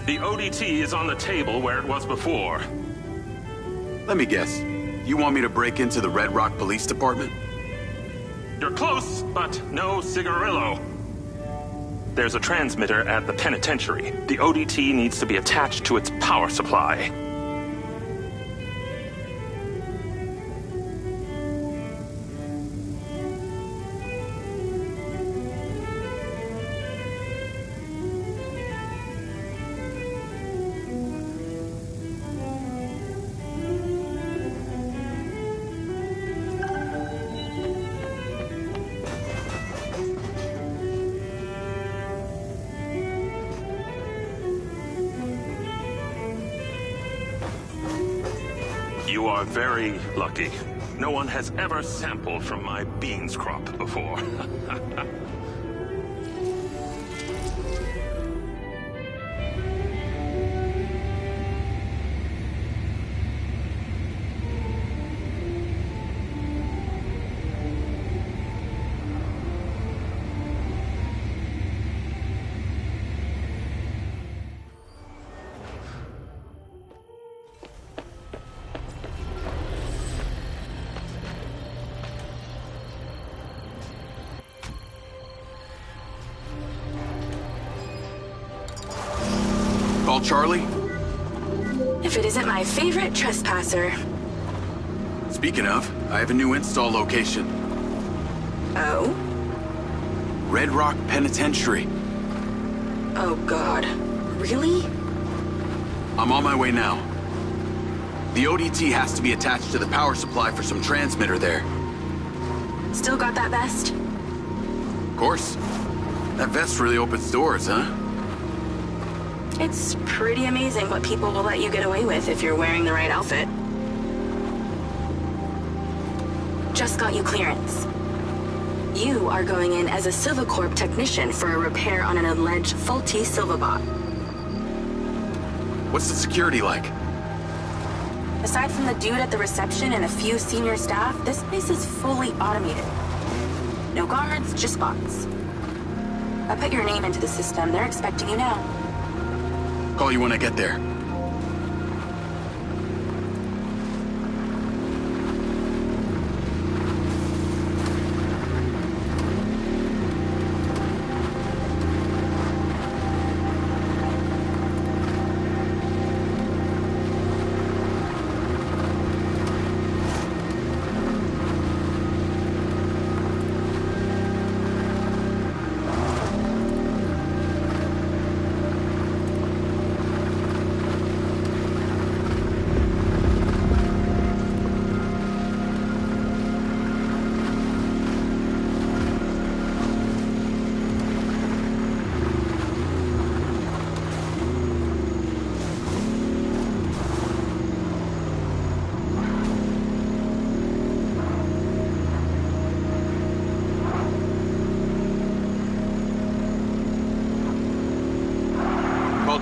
The ODT is on the table where it was before. Let me guess. You want me to break into the Red Rock Police Department? You're close, but no cigarillo. There's a transmitter at the penitentiary. The ODT needs to be attached to its power supply. You are very lucky. No one has ever sampled from my beans crop before. Call Charlie? If it isn't my favorite trespasser. Speaking of, I have a new install location. Oh? Red Rock Penitentiary. Oh God. Really? I'm on my way now. The ODT has to be attached to the power supply for some transmitter there. Still got that vest? Of course. That vest really opens doors, huh? It's pretty amazing what people will let you get away with if you're wearing the right outfit. Just got you clearance. You are going in as a Silvacorp technician for a repair on an alleged faulty Silvabot. What's the security like? Aside from the dude at the reception and a few senior staff, this place is fully automated. No guards, just bots. I put your name into the system. They're expecting you now. Call you when I get there.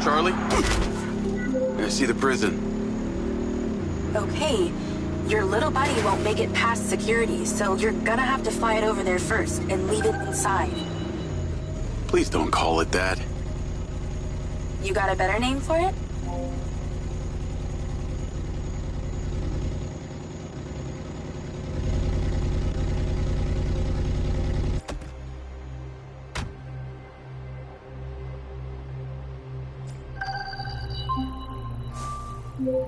Charlie? I see the prison. Okay, your little buddy won't make it past security, so you're gonna have to fly it over there first and leave it inside. Please don't call it that. You got a better name for it?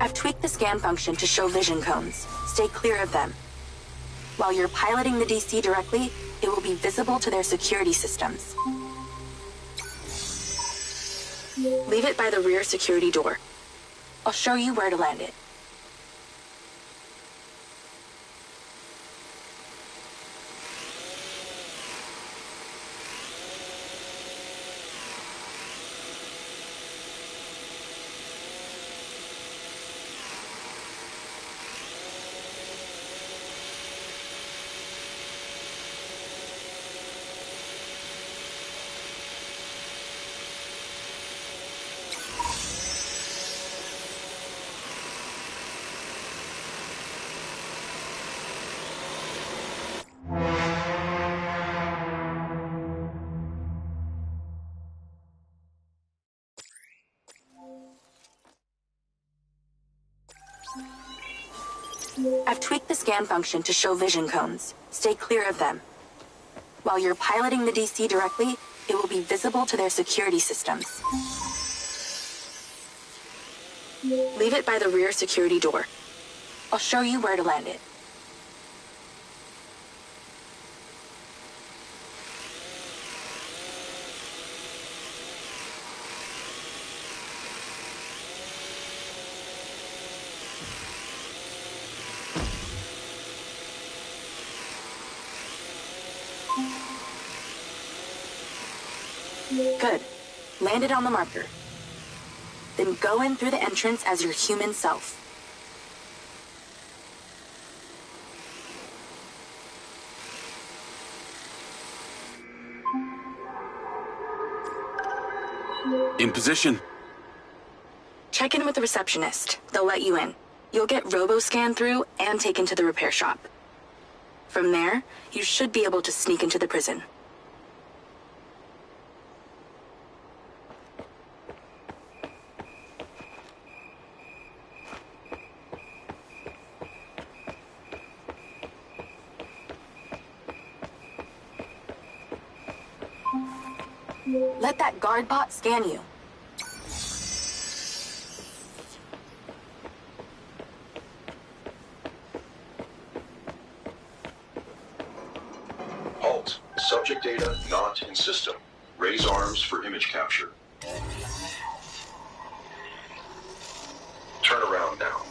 I've tweaked the scan function to show vision cones. Stay clear of them. While you're piloting the DC directly, it will be visible to their security systems. Leave it by the rear security door. I'll show you where to land it. I've tweaked the scan function to show vision cones. Stay clear of them. While you're piloting the DC directly, it will be visible to their security systems. Leave it by the rear security door. I'll show you where to land it. Good. Land it on the marker. Then go in through the entrance as your human self. In position. Check in with the receptionist. They'll let you in. You'll get robo-scanned through and taken to the repair shop. From there, you should be able to sneak into the prison. Let that guard bot scan you. Halt. Subject data not in system. Raise arms for image capture. Turn around now.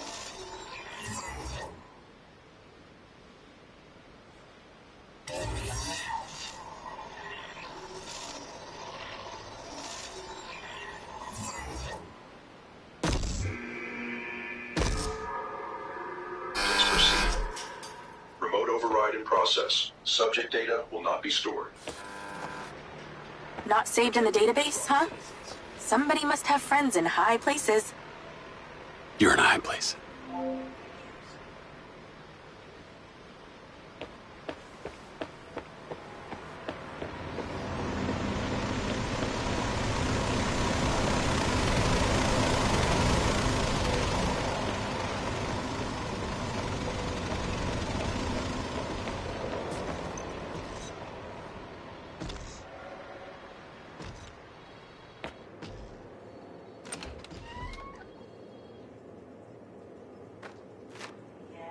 Process. Subject data will not be stored. Not saved in the database, huh? Somebody must have friends in high places. You're in a high place.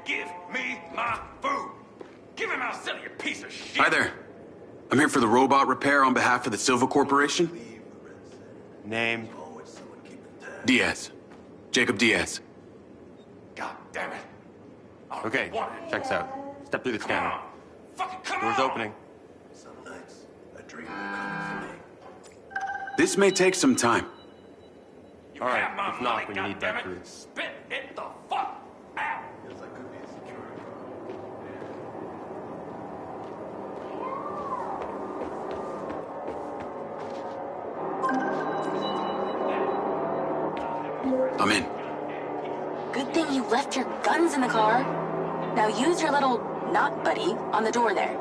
Give me my food! Give me my silly piece of shit! Hi there. I'm here for the robot repair on behalf of the Silva Corporation. Name? Diaz. Jacob Diaz. God damn it! Okay, check this out. Step through the Come scanner. on! Fucking come Door's on! opening. Some nights, I dream of coming for me. This may take some time. You All right, have my it's not money, when you need that goddammit. food. Spit it the fuck out! Feels like could be a security. I'm in. Good thing you left your guns in the car. Now use your little knot buddy on the door there.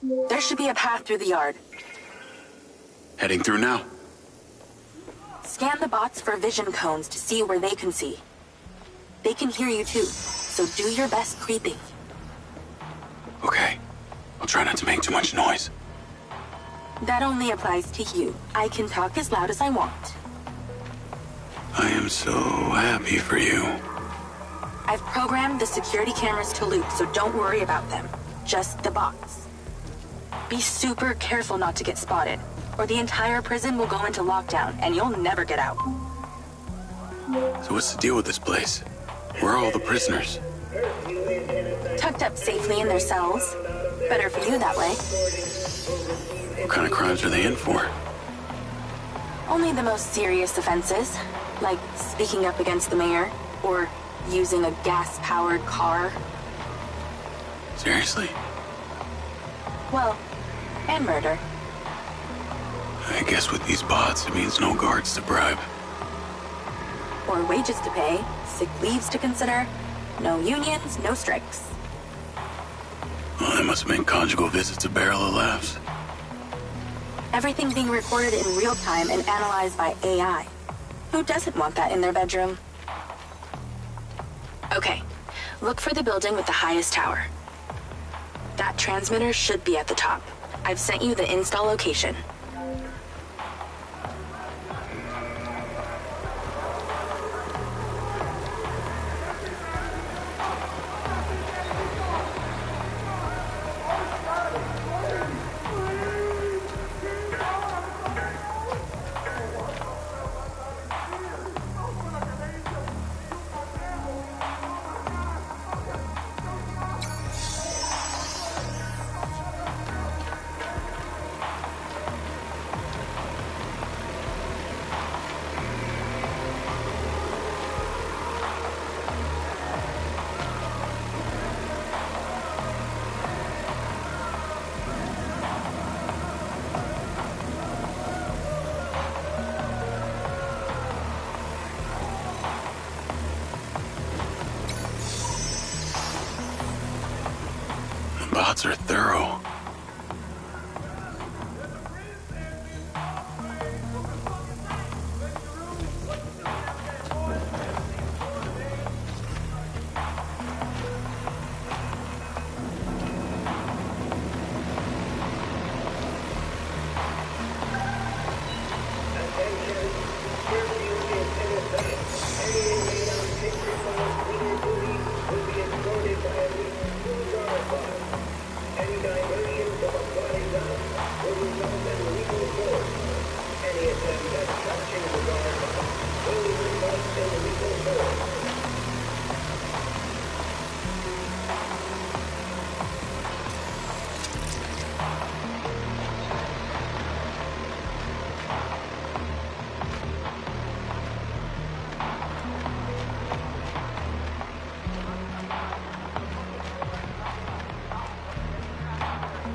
There should be a path through the yard. Heading through now. Scan the bots for vision cones to see where they can see. They can hear you too, so do your best creeping. Okay. I'll try not to make too much noise. That only applies to you. I can talk as loud as I want. I am so happy for you. I've programmed the security cameras to loop, so don't worry about them. Just the bots. Be super careful not to get spotted, or the entire prison will go into lockdown and you'll never get out. So what's the deal with this place? Where are all the prisoners? Tucked up safely in their cells. Better for you that way. What kind of crimes are they in for? Only the most serious offenses, like speaking up against the mayor, or using a gas-powered car. Seriously? Well, and murder. I guess with these bots, it means no guards to bribe. Or wages to pay, sick leaves to consider, no unions, no strikes. Well, that must have been conjugal visits, a barrel of laughs. Everything being recorded in real time and analyzed by AI. Who doesn't want that in their bedroom? Okay, look for the building with the highest tower. That transmitter should be at the top. I've sent you the install location. Bots are thorough.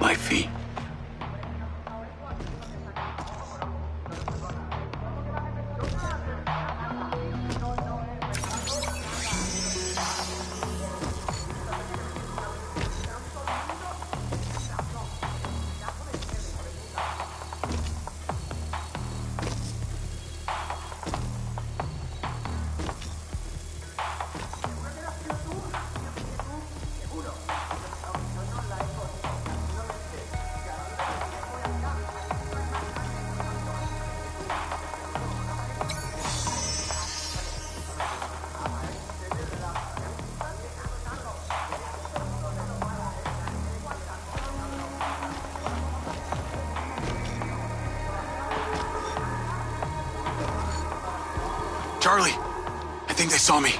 Life fee. Charlie, I think they saw me.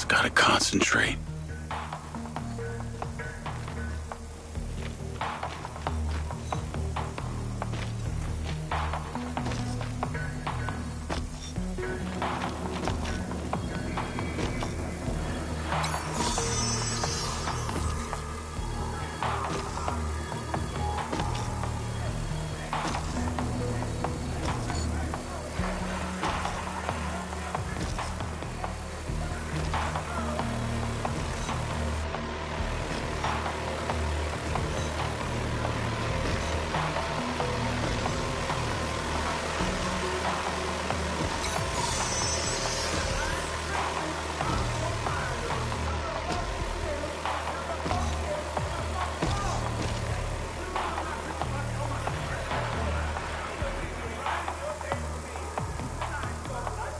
Just gotta concentrate.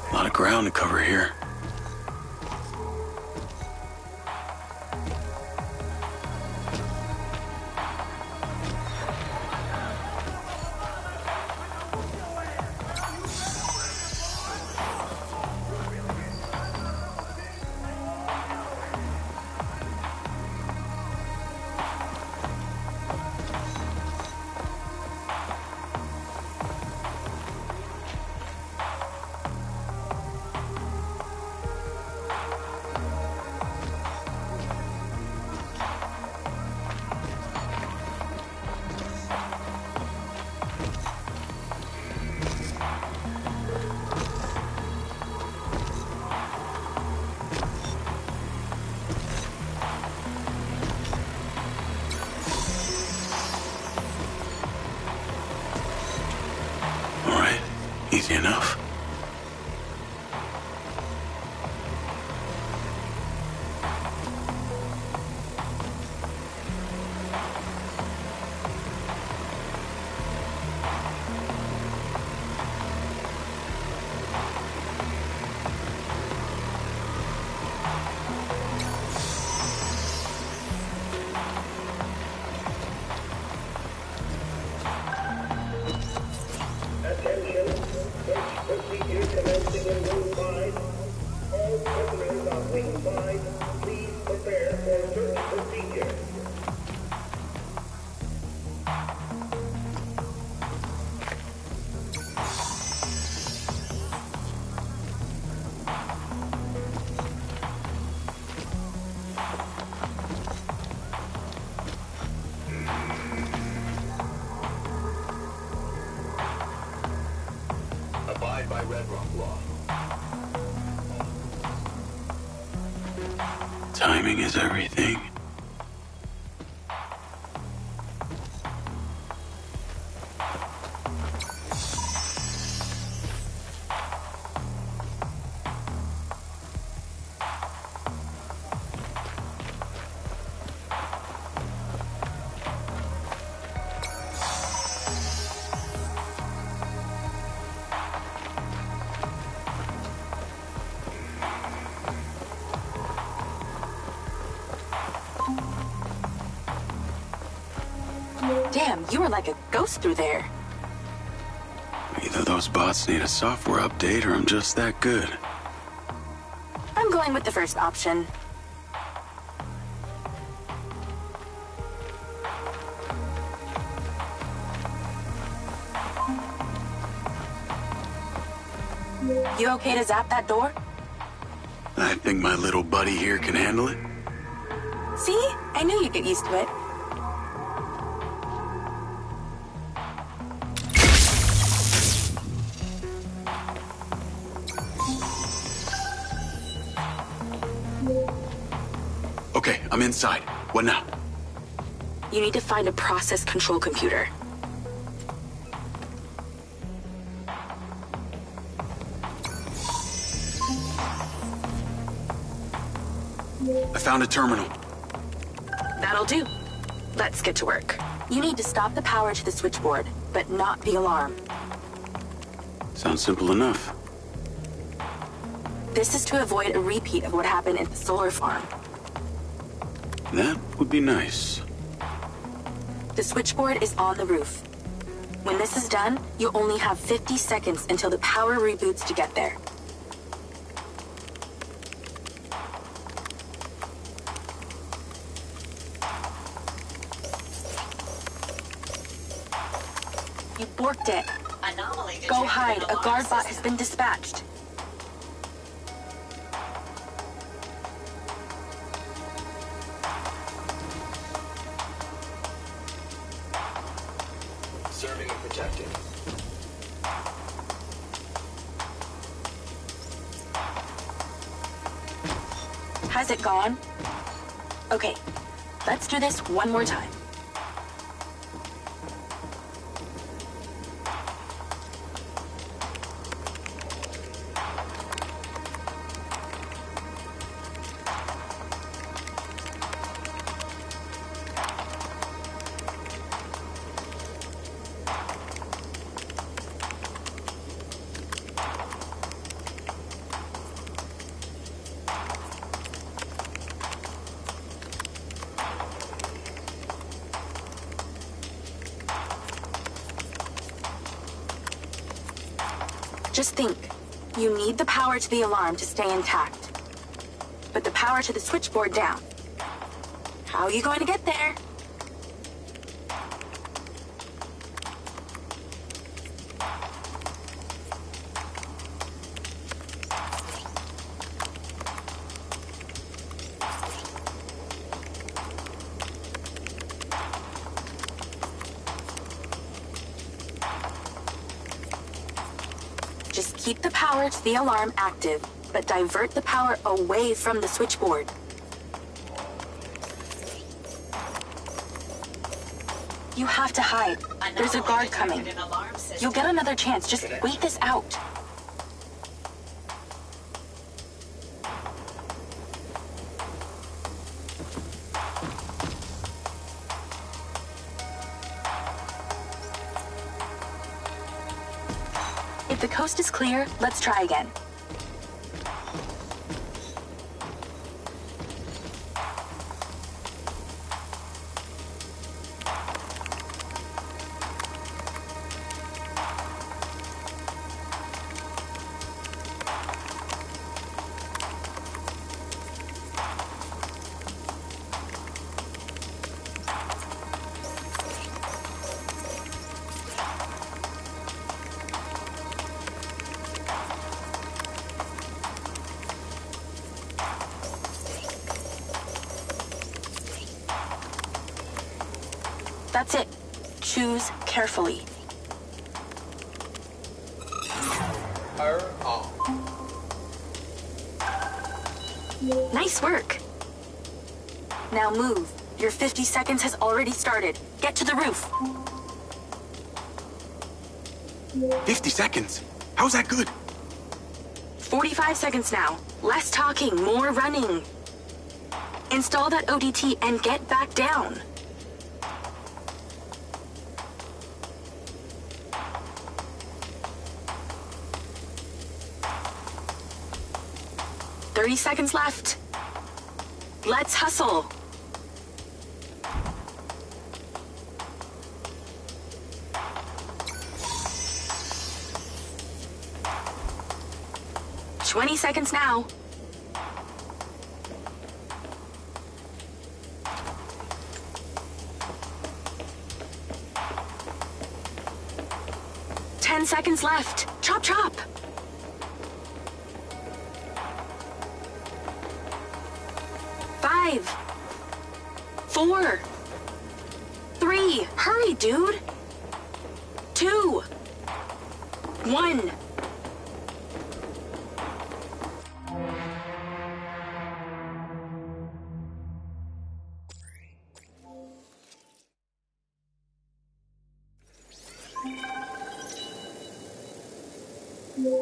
A lot of ground to cover here. Easy enough. Abide by Red Rock law. Timing is everything. Damn, you were like a ghost through there. Either those bots need a software update or I'm just that good. I'm going with the first option. You okay to zap that door? I think my little buddy here can handle it. See? I knew you'd get used to it. Okay, I'm inside. What now? You need to find a process control computer. I found a terminal. That'll do. Let's get to work. You need to stop the power to the switchboard, but not the alarm. Sounds simple enough. This is to avoid a repeat of what happened at the solar farm. That would be nice. The switchboard is on the roof. When this is done, you only have 50 seconds until the power reboots to get there. You borked it. Anomaly detected. Go hide. A Alarm guard bot has system. been dispatched. Serving and protecting. Has it gone? Okay, let's do this one more time. Just think, you need the power to the alarm to stay intact, but the power to the switchboard down. How are you going to get there? Just keep the power to the alarm active, but divert the power away from the switchboard. You have to hide. There's a guard coming. Detected an alarm system. You'll get another chance. Just wait this out. If the coast is clear, let's try again. That's it. Choose carefully. Nice work. Now move. Your 50 seconds has already started. Get to the roof. 50 seconds? How's that good? 45 seconds now. Less talking, more running. Install that ODT and get back down. "30 seconds left. Let's hustle." "20 seconds now. "10 seconds left. Chop, chop. 5, 4, 3. Hurry, dude. 2, 1.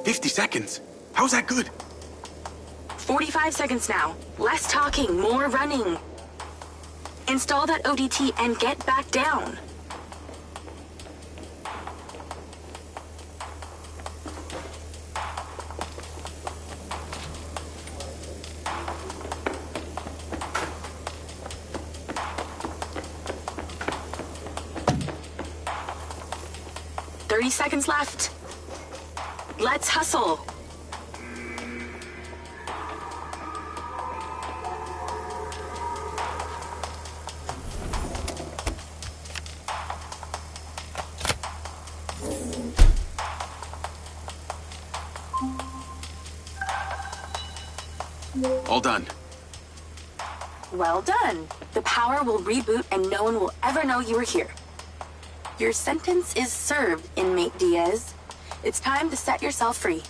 $50. How's that good? 45 seconds now. Less talking, more running. Install that ODT and get back down. "30 seconds left. Let's hustle." All done. Well done. The power will reboot and no one will ever know you were here. Your sentence is served, inmate Diaz. It's time to set yourself free.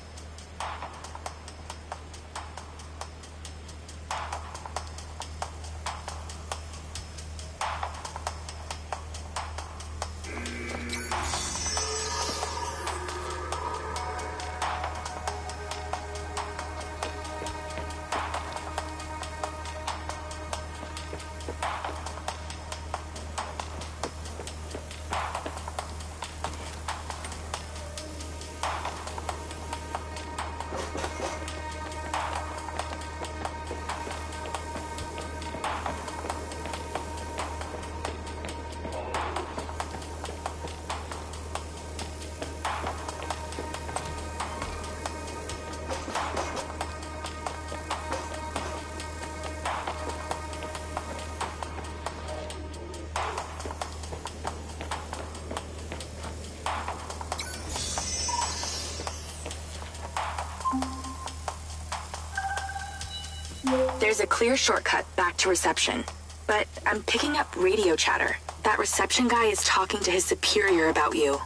There's a clear shortcut back to reception, but I'm picking up radio chatter. That reception guy is talking to his superior about you.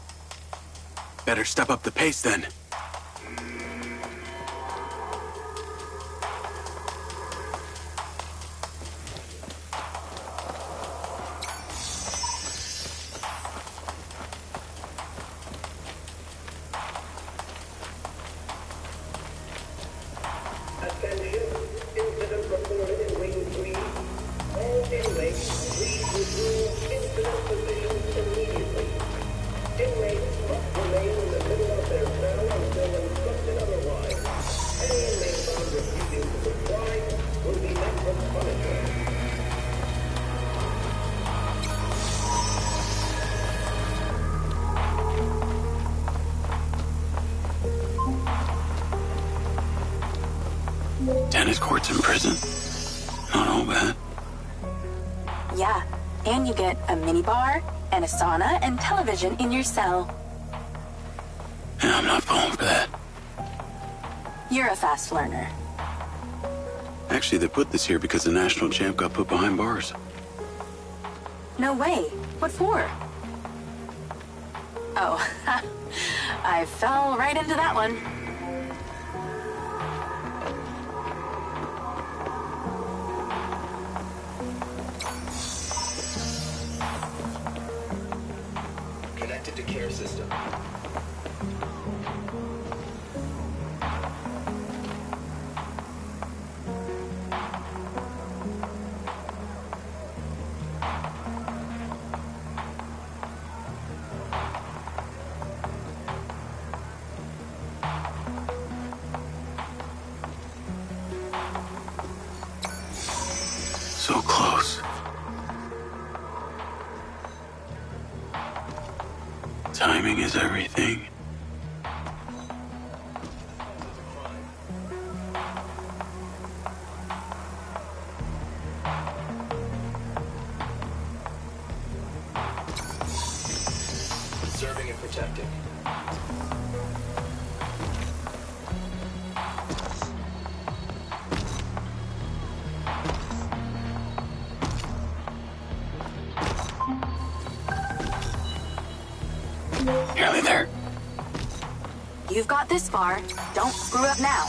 Better step up the pace then. Tennis courts in prison? Not all bad. Yeah, and you get a minibar and a sauna and television in your cell. Yeah, I'm not falling for that. You're a fast learner. Actually, they put this here because the national champ got put behind bars. No way. What for? Oh, I fell right into that one. Connected to care system. So close. Timing is everything. Serving and protecting. Nearly there. You've got this far. Don't screw up now.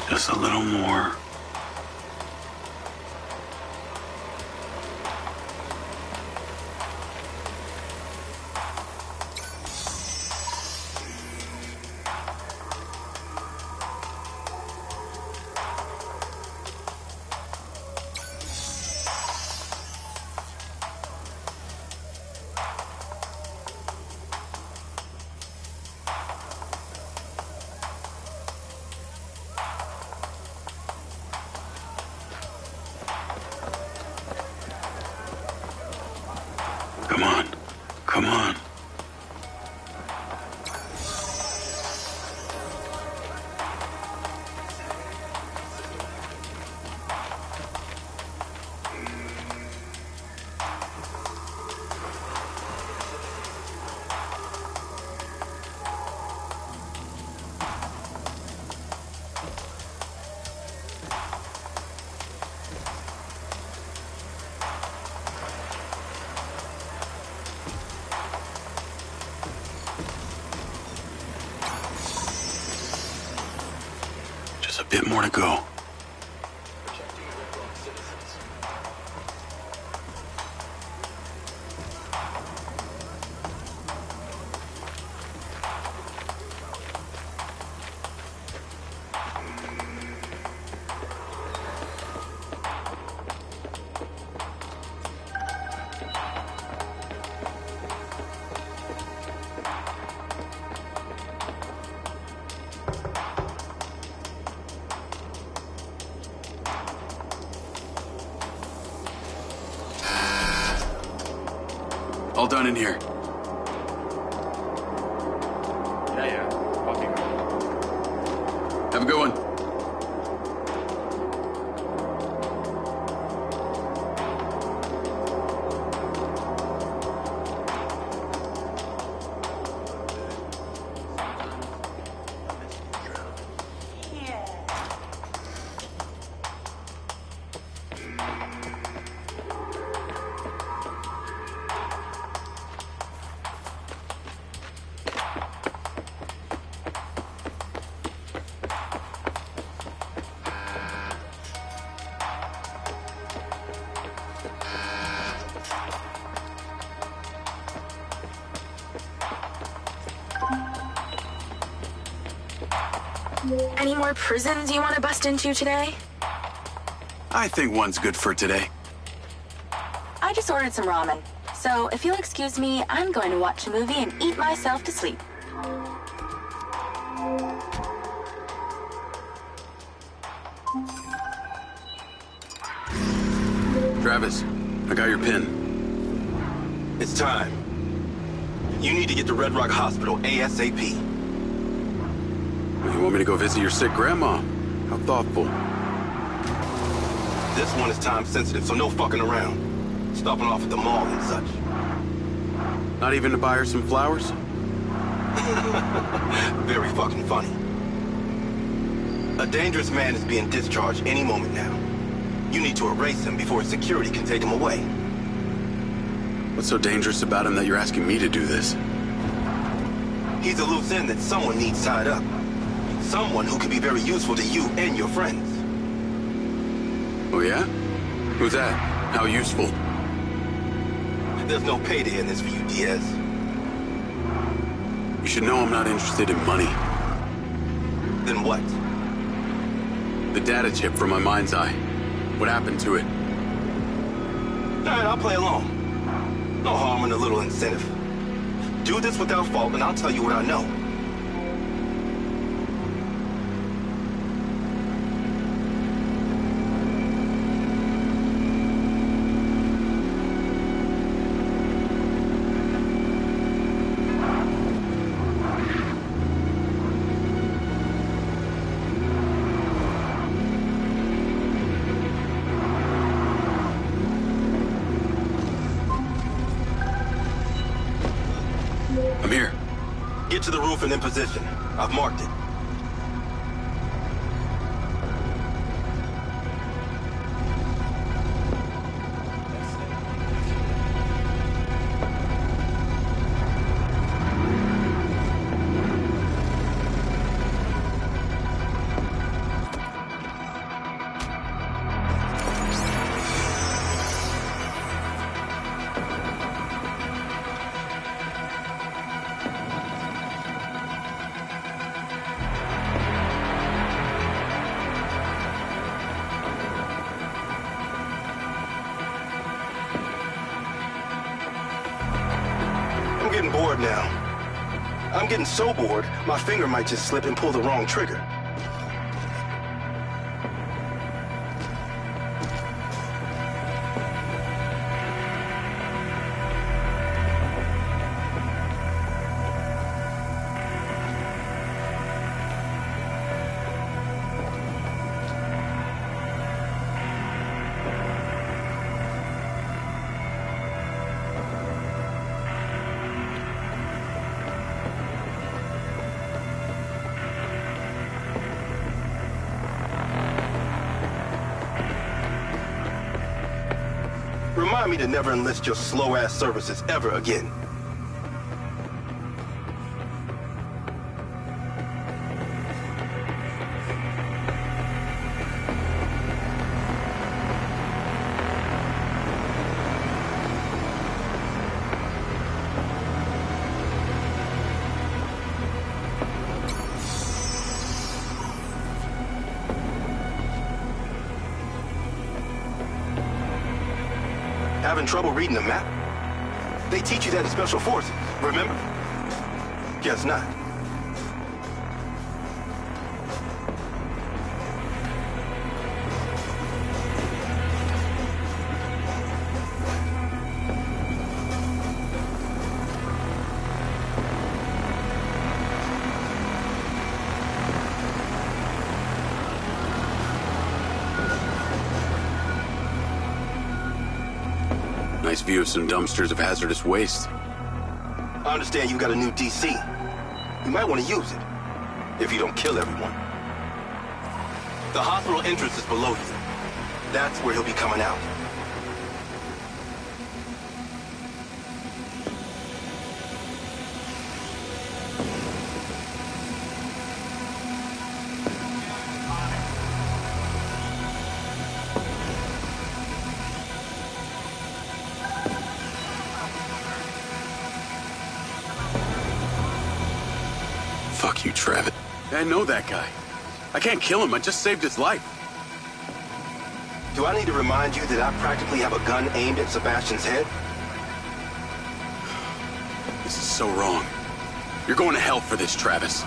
Just a little more. bit more to go. All done in here. Yeah. Walking. Have a good one. Any more prisons you want to bust into today? I think one's good for today. I just ordered some ramen. So if you'll excuse me, I'm going to watch a movie and eat myself to sleep. Travis, I got your pin. It's time. You need to get to Red Rock Hospital ASAP. You want me to go visit your sick grandma? How thoughtful. This one is time sensitive, so no fucking around. Stopping off at the mall and such. Not even to buy her some flowers? Very fucking funny. A dangerous man is being discharged any moment now. You need to erase him before security can take him away. What's so dangerous about him that you're asking me to do this? He's a loose end that someone needs tied up. Someone who can be very useful to you and your friends. Oh yeah? Who's that? How useful? There's no payday in this for you, Diaz. You should know I'm not interested in money. Then what? The data chip from my Mindseye. What happened to it? Alright, I'll play along. No harm in a little incentive. Do this without fault and I'll tell you what I know. I'm here. Get to the roof and in position. I've marked it. I'm getting bored now. I'm getting so bored, my finger might just slip and pull the wrong trigger. Remind me to never enlist your slow-ass services ever again. having trouble reading the map? They teach you that in Special Forces, remember? Guess not. Nice view of some dumpsters of hazardous waste. I understand you got a new DC. You might want to use it, if you don't kill everyone. The hospital entrance is below you. That's where he'll be coming out. Fuck you, Travis. I know that guy. I can't kill him. I just saved his life. Do I need to remind you that I practically have a gun aimed at Sebastian's head? This is so wrong. You're going to hell for this, Travis.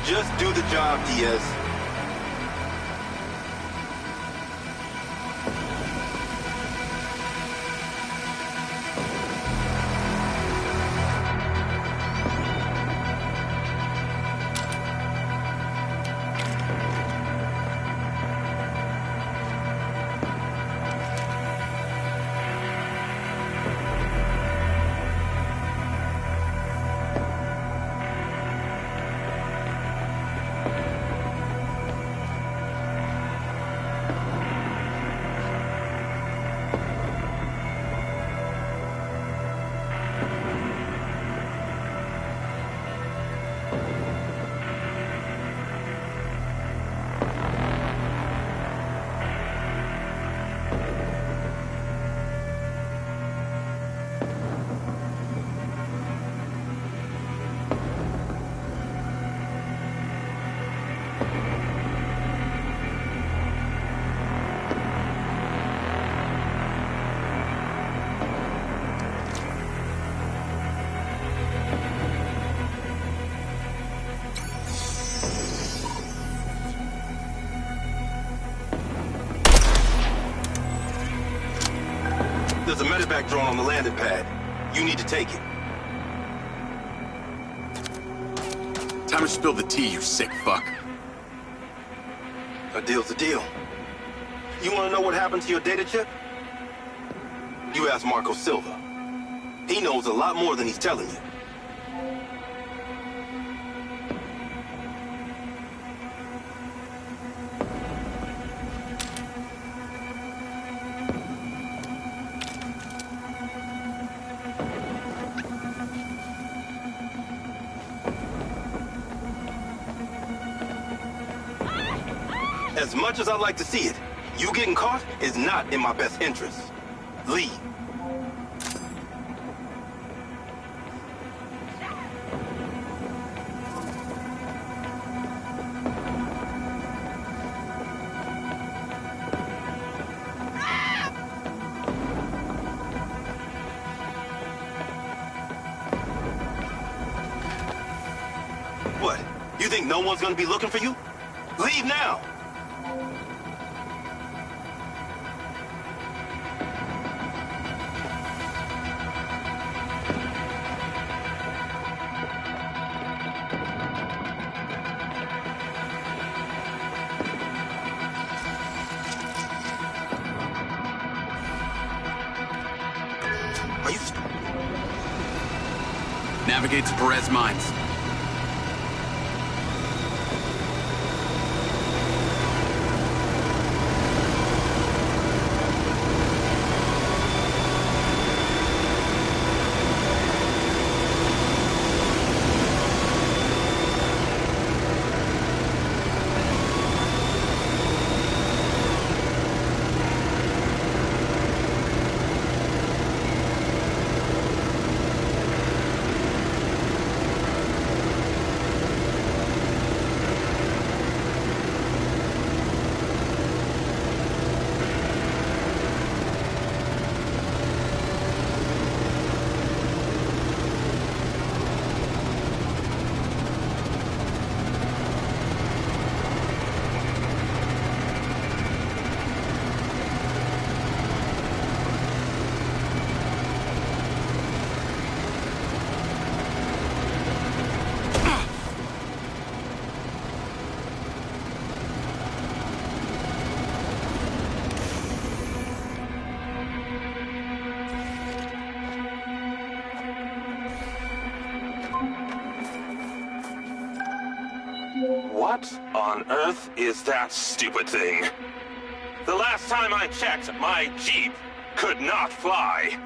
Just do the job, Diaz. There's a medevac drone on the landing pad. You need to take it. Time to spill the tea, you sick fuck. A deal's a deal. You want to know what happened to your data chip? You ask Marco Silva. He knows a lot more than he's telling you. As much as I'd like to see it, you getting caught is not in my best interest. Leave. What? You think no one's gonna be looking for you? Leave now! Are you... Navigate to Perez Mines. What on earth is that stupid thing? The last time I checked, my Jeep could not fly.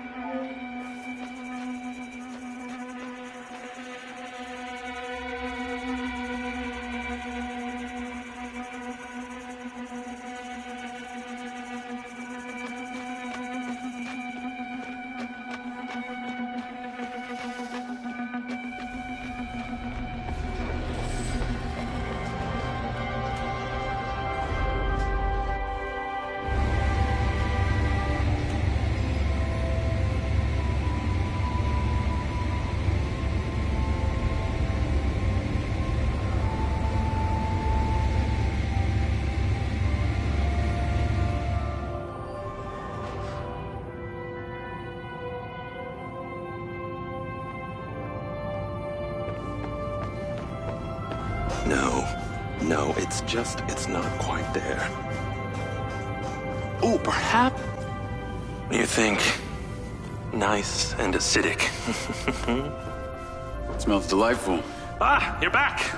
No, it's not quite there. Oh, perhaps... You think... nice and acidic. Smells delightful. Ah, you're back!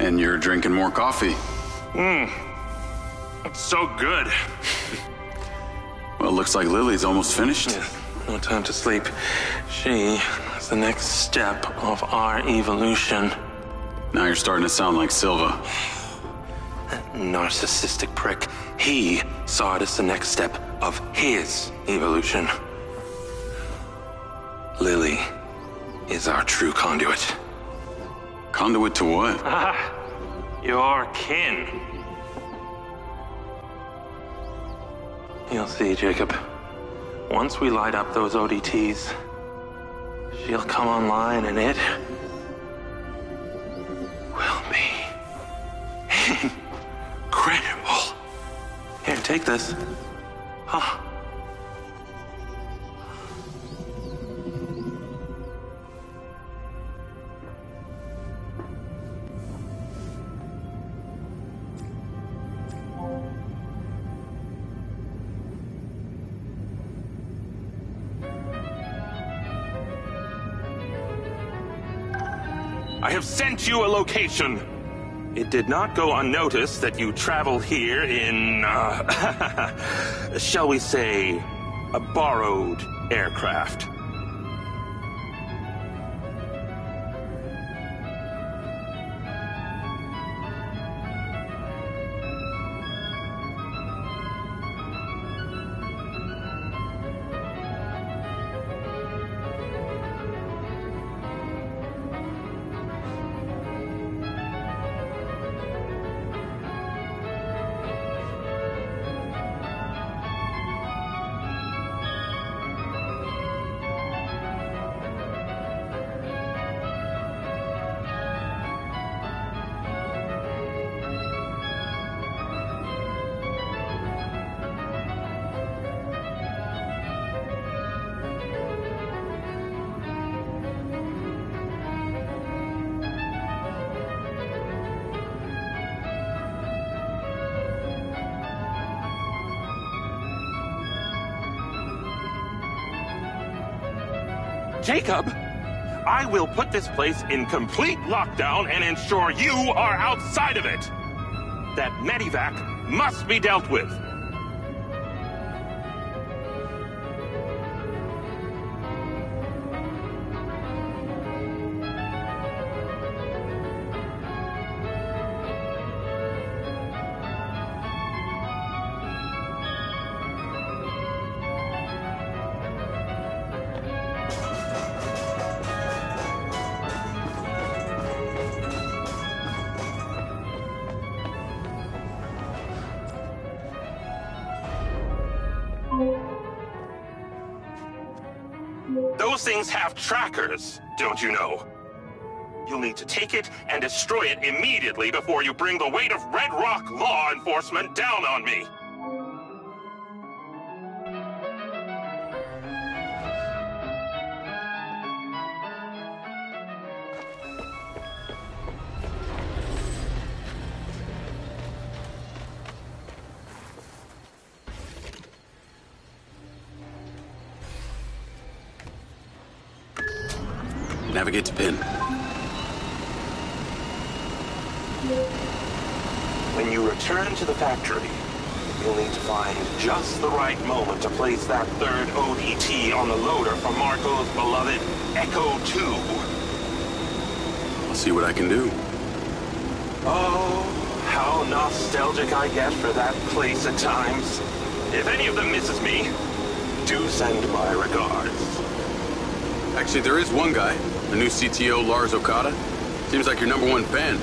And you're drinking more coffee. It's so good. Well, looks like Lily's almost finished. Yeah, no time to sleep. She is the next step of our evolution. Now you're starting to sound like Silva. That narcissistic prick. He saw it as the next step of his evolution. Lily is our true conduit. Conduit to what? Your kin. You'll see, Jacob. Once we light up those ODTs, she'll come online and it will be incredible. Here, take this. Huh. I have sent you a location. It did not go unnoticed that you travel here in, shall we say, a borrowed aircraft. Jacob, I will put this place in complete lockdown and ensure you are outside of it. That medevac must be dealt with. Those things have trackers, don't you know? You'll need to take it and destroy it immediately before you bring the weight of Red Rock law enforcement down on me. Navigate to pin. When you return to the factory, you'll need to find just the right moment to place that third ODT on the loader for Marco's beloved Echo 2. I'll see what I can do. Oh, how nostalgic I get for that place at times. If any of them misses me, do send my regards. Actually, there is one guy, the new CTO, Lars Okada. Seems like your #1 fan.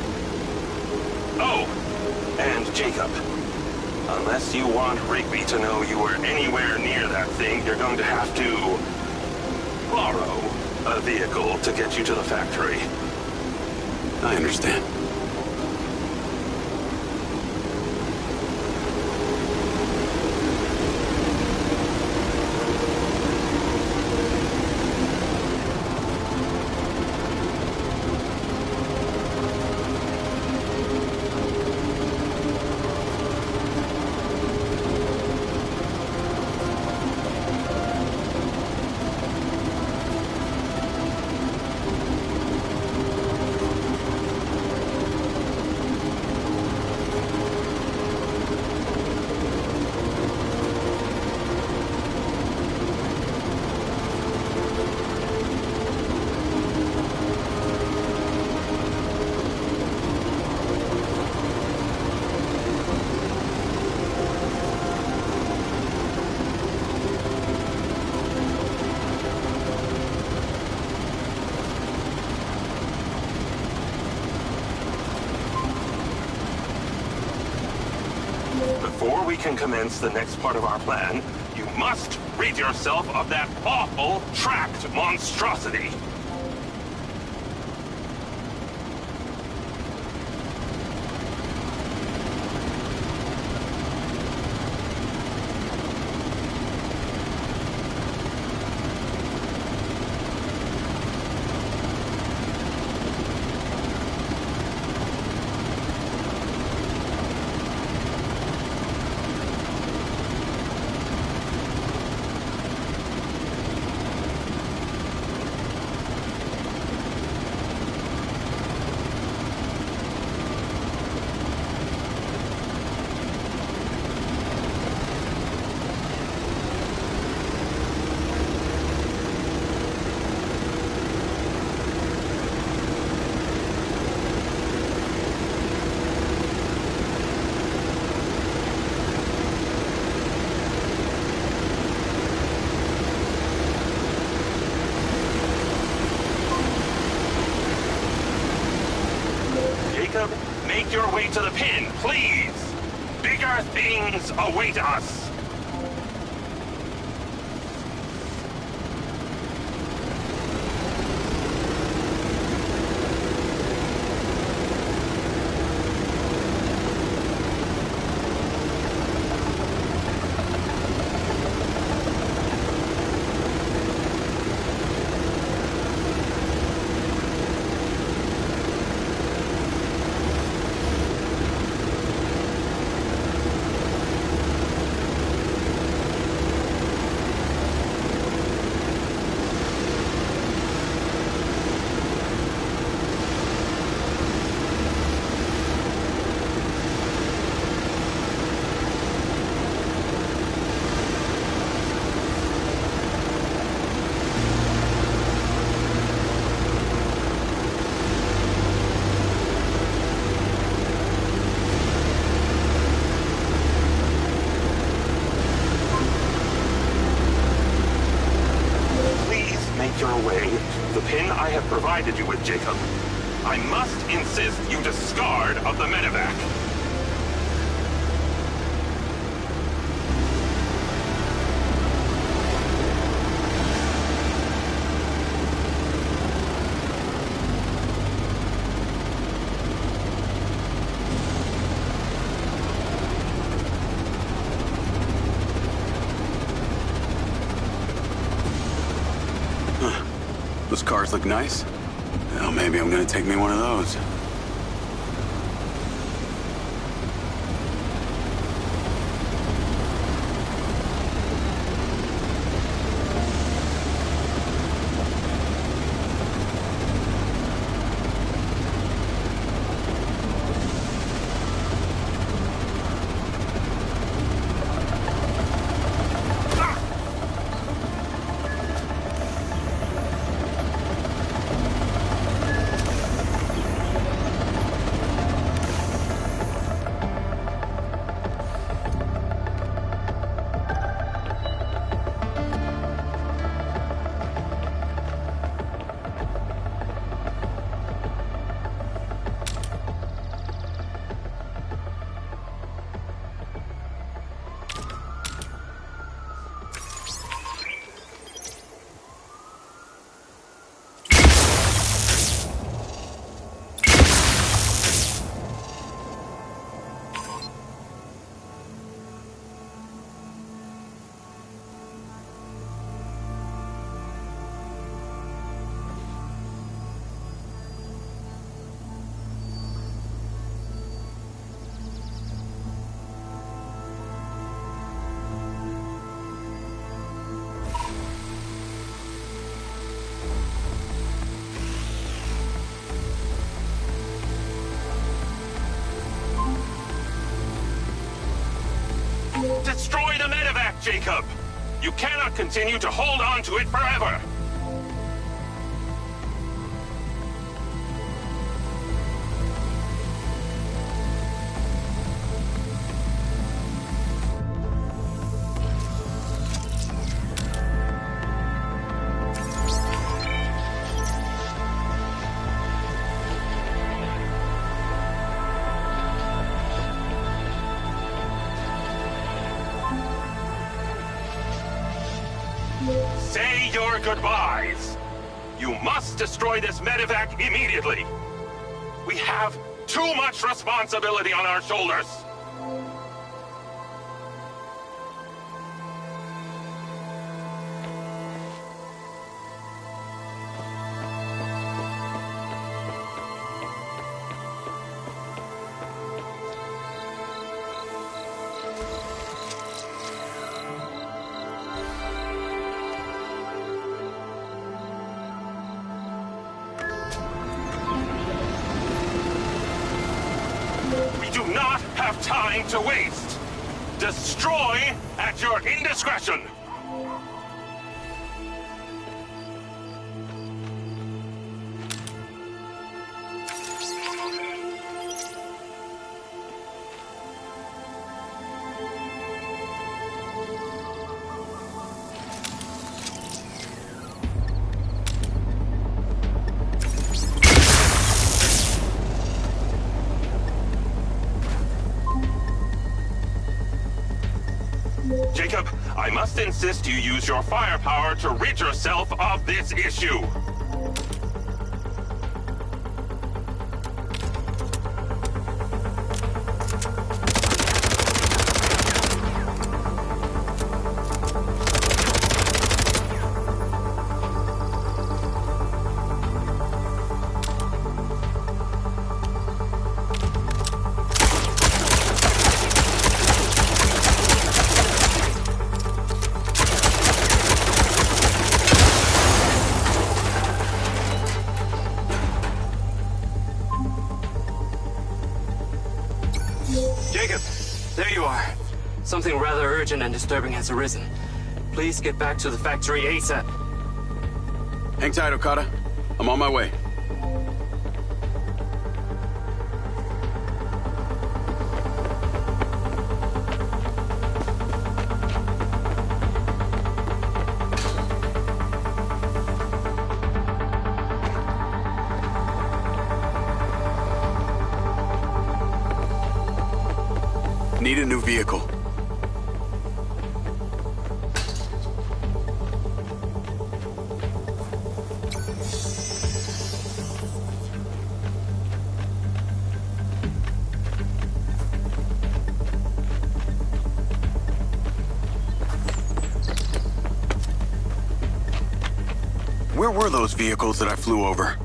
Oh, and Jacob. Unless you want Rigby to know you were anywhere near that thing, you're going to have to borrow a vehicle to get you to the factory. I understand. Before we can commence the next part of our plan, you must rid yourself of that awful, trapped monstrosity. Make your way to the pin, please! Bigger things await us! The pin I have provided you with, Jacob. I must insist you discard of the medevac. Those cars look nice. Well, maybe I'm gonna take me one of those. Jacob! You cannot continue to hold on to it forever! Say your goodbyes! You must destroy this medevac immediately! We have too much responsibility on our shoulders! We do not have time to waste! Destroy at your indiscretion! Jacob, I must insist you use your firepower to rid yourself of this issue. Jacob, there you are. Something rather urgent and disturbing has arisen. Please get back to the factory ASAP. Hang tight, Okada. I'm on my way. Need a new vehicle. Where were those vehicles that I flew over?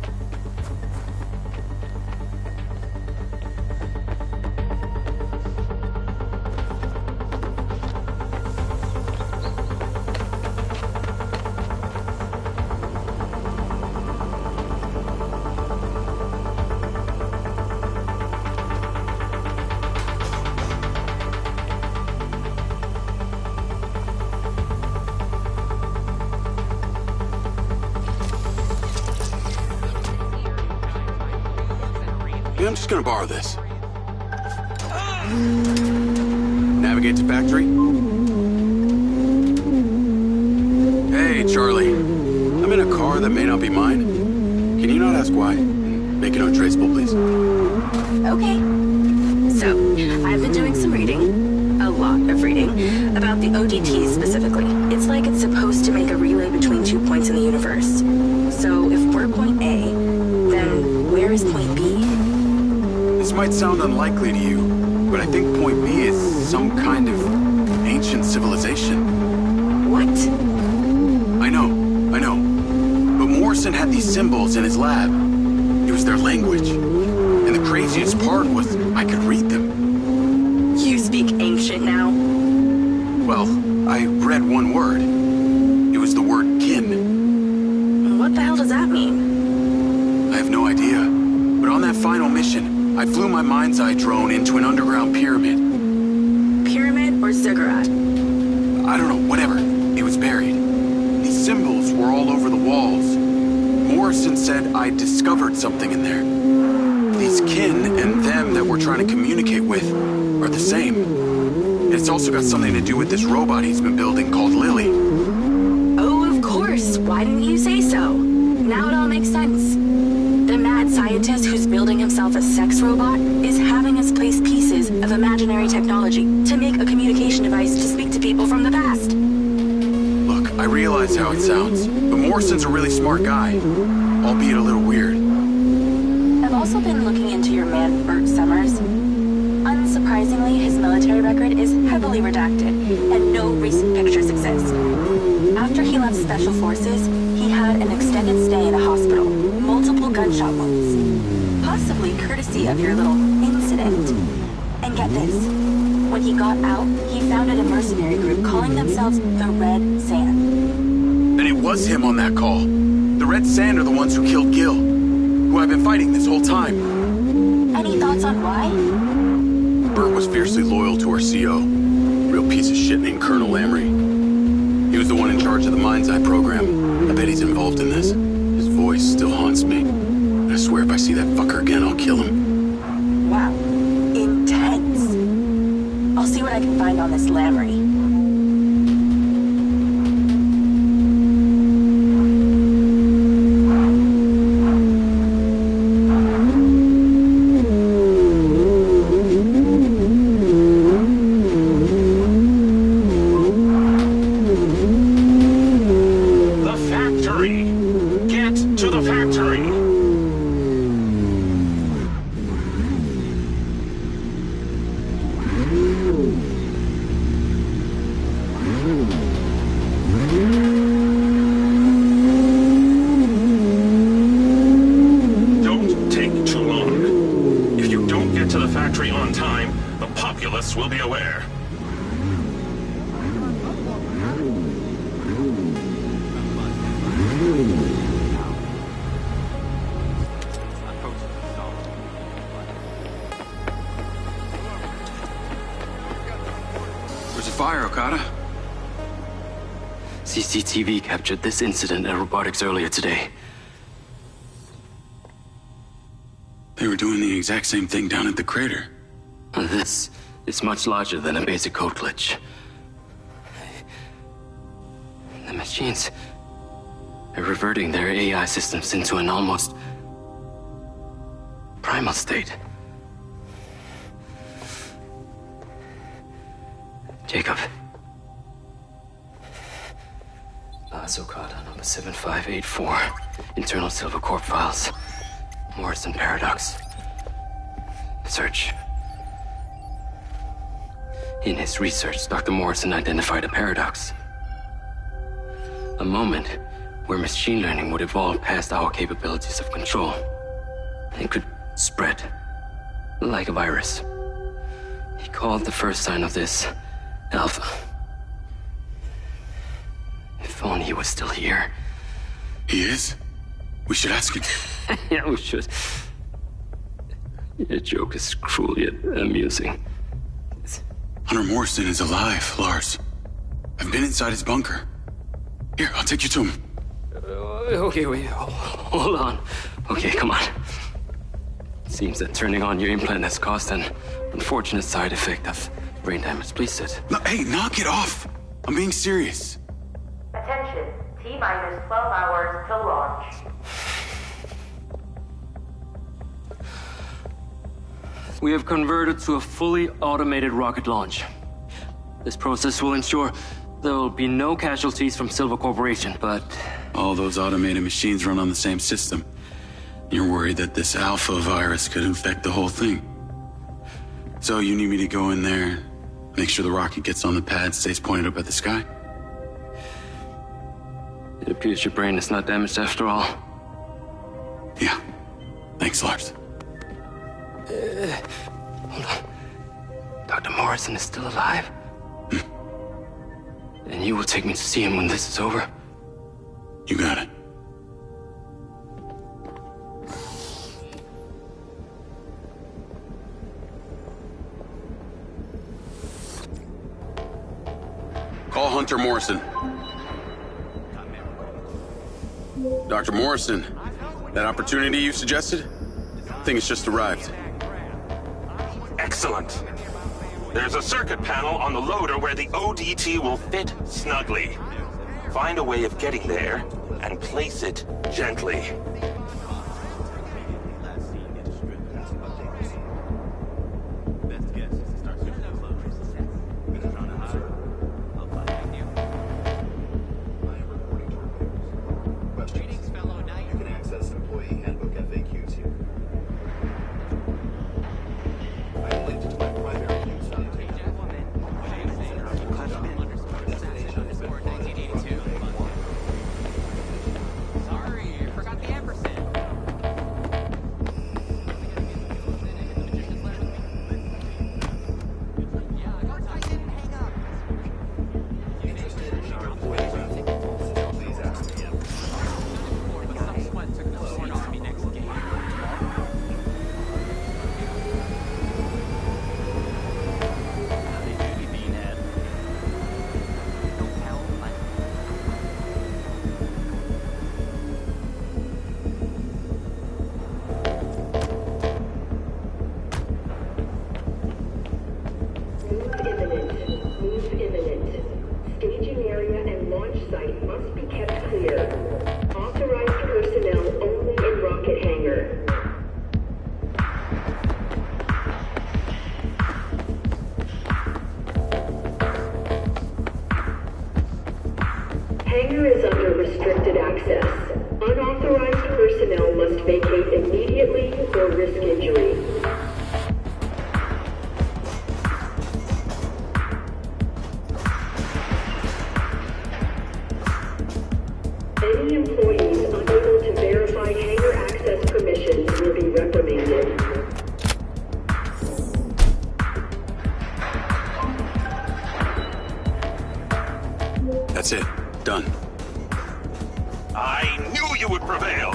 I'm just gonna borrow this. Navigate to factory. Hey, Charlie. I'm in a car that may not be mine. Can you not ask why? Make it untraceable, please. Okay. So, I've been doing some reading, a lot of reading, about the ODT specifically. It's like it's supposed to make a relay between 2 points in the universe. So, if we're point A, then where is point B? This might sound unlikely to you, but I think point B is some kind of ancient civilization. What? I know. But Morrison had these symbols in his lab. It was their language. And the craziest part was I could read them. You speak ancient now? Well, I read one word. It was the word kin. What the hell does that mean? I have no idea. But on that final mission, I flew my Mindseye drone into an underground pyramid. Pyramid or ziggurat? I don't know, whatever. It was buried. These symbols were all over the walls. Morrison said I discovered something in there. These kin and them that we're trying to communicate with are the same. And it's also got something to do with this robot he's been building called Lily. Oh, of course. Why didn't you say so? Now it all makes sense. The mad scientist who's building himself a sex robot is having us place pieces of imaginary technology to make a communication device to speak to people from the past. Look, I realize how it sounds, but Morrison's a really smart guy, albeit a little weird. I've also been looking into your man, Bert Summers. Unsurprisingly, his military record is heavily redacted, and no recent pictures exist. After he left Special Forces, he had an extended stay in a hospital, multiple gunshot wounds, possibly courtesy of your little incident. And get this, when he got out, he founded a mercenary group calling themselves the Red Sand. Then it was him on that call. The Red Sand are the ones who killed Gil, who I've been fighting this whole time. Any thoughts on why? Bert was fiercely loyal to our CO. Real piece of shit named Colonel Lamry. He was the one in charge of the Mindseye program. I bet he's involved in this. His voice still haunts me. I swear if I see that fucker again, I'll kill him. Wow. Intense. I'll see what I can find on this Lamry. Will be aware. Where's the fire, Okada? CCTV captured this incident at robotics earlier today. They were doing the exact same thing down at the crater. This is much larger than a basic code glitch. The machines are reverting their AI systems into an almost primal state. Jacob. Okada, number 7584. Internal Silvercorp files. Morrison Paradox. Search. In his research, Dr. Morrison identified a paradox. A moment where machine learning would evolve past our capabilities of control. It could spread, like a virus. He called the first sign of this Alpha. If only he was still here. He is? We should ask him. Yeah, we should. Your joke is cruel yet amusing. Hunter Morrison is alive, Lars. I've been inside his bunker. Here, I'll take you to him. Okay, wait, hold on. Okay, come on. It seems that turning on your implant has caused an unfortunate side effect of brain damage. Please sit. No, hey, knock it off. I'm being serious. Attention, T-minus 12 hours till launch. We have converted to a fully automated rocket launch. This process will ensure there will be no casualties from Silver Corporation, but... All those automated machines run on the same system. You're worried that this alpha virus could infect the whole thing. So you need me to go in there, make sure the rocket gets on the pad, stays pointed up at the sky? It appears your brain is not damaged after all. Yeah. Thanks, Lars. Hold on. Dr. Morrison is still alive? And you will take me to see him when this is over? You got it. Call Hunter Morrison. Dr. Morrison, that opportunity you suggested? I think it's just arrived. Excellent. There's a circuit panel on the loader where the ODT will fit snugly. Find a way of getting there and place it gently. Hangar is under restricted access. Unauthorized personnel must vacate immediately or risk injury. Any employees unable to verify hangar access permissions will be reprimanded. That's it. Done. I knew you would prevail.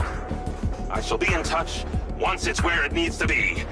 I shall be in touch once it's where it needs to be.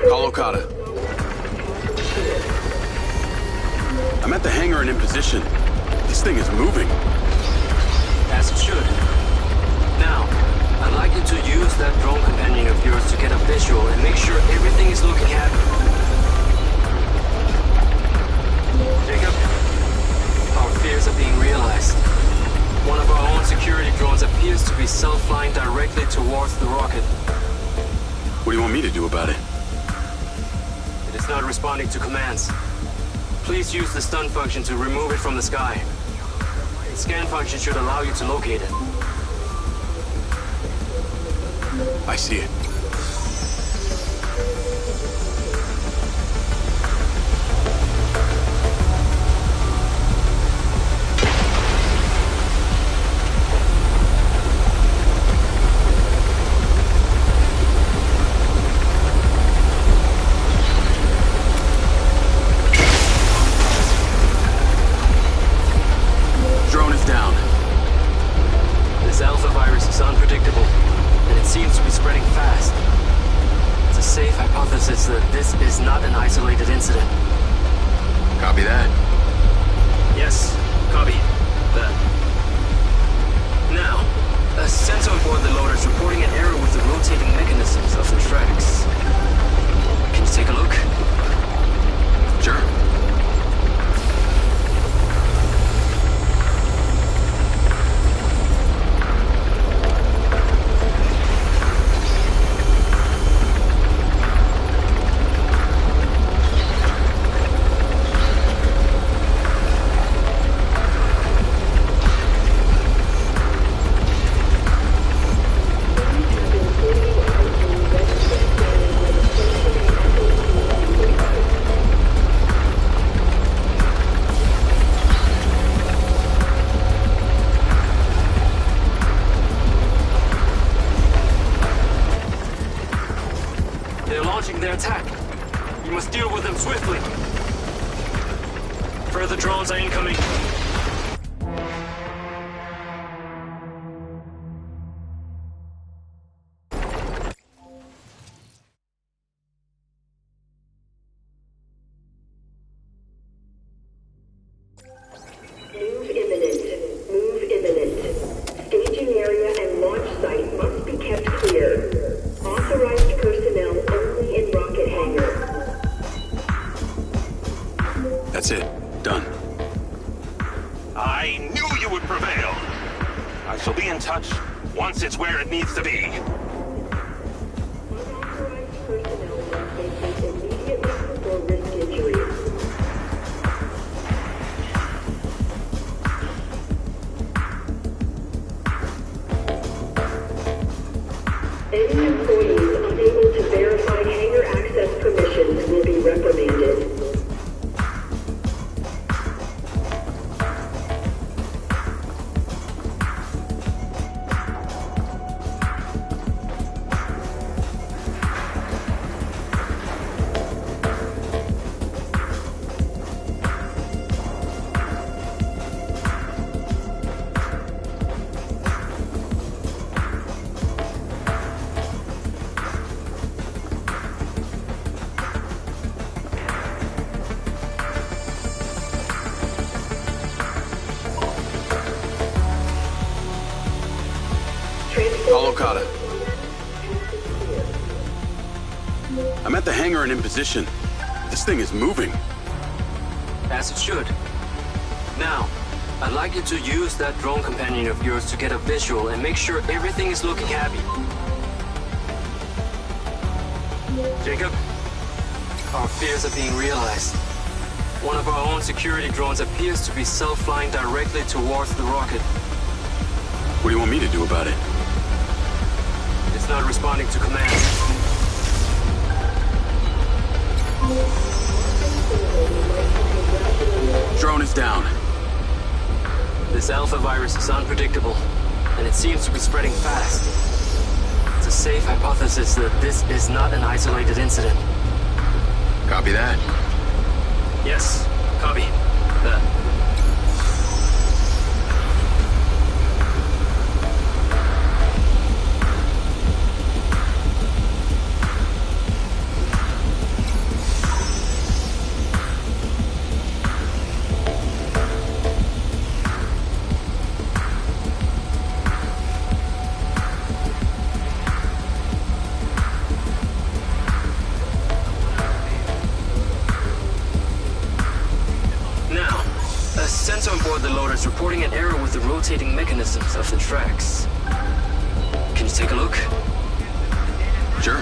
Call Okada. I'm at the hangar and in position. This thing is moving. As it should. Now, I'd like you to use that drone companion of yours to get a visual and make sure everything is looking happy. Jacob, our fears are being realized. One of our own security drones appears to be self-flying directly towards the rocket. What do you want me to do about it? It is not responding to commands. Please use the stun function to remove it from the sky. The scan function should allow you to locate it. I see it. Drone is down. hypothesis that this is not an isolated incident. Copy that. Yes, copy. That. Now, a sensor on board the loader is reporting an error with the rotating mechanisms of the tracks. Can you take a look? Sure. Their attack. You must deal with them swiftly. Further drones are incoming. Move imminent. Move imminent. Staging area and launch site must be kept clear. Authorized personnel only in rocket hangar. That's it. Done. I knew you would prevail. I shall be in touch once it's where it needs to be. Unauthorized personnel must vacate immediately or risk injury. Any employees unable to verify hangar access permissions will be reprimanded. Okada. I'm at the hangar and in position. This thing is moving. As it should. Now, I'd like you to use that drone companion of yours to get a visual and make sure everything is looking happy. Jacob, our fears are being realized. One of our own security drones appears to be self-flying directly towards the rocket. What do you want me to do about it? It's not responding to command. Drone is down. This alpha virus is unpredictable, and it seems to be spreading fast. It's a safe hypothesis that this is not an isolated incident. Copy that. Yes, copy. That. Sensor on board the loader is reporting an error with the rotating mechanisms of the tracks. Can you take a look? Sure.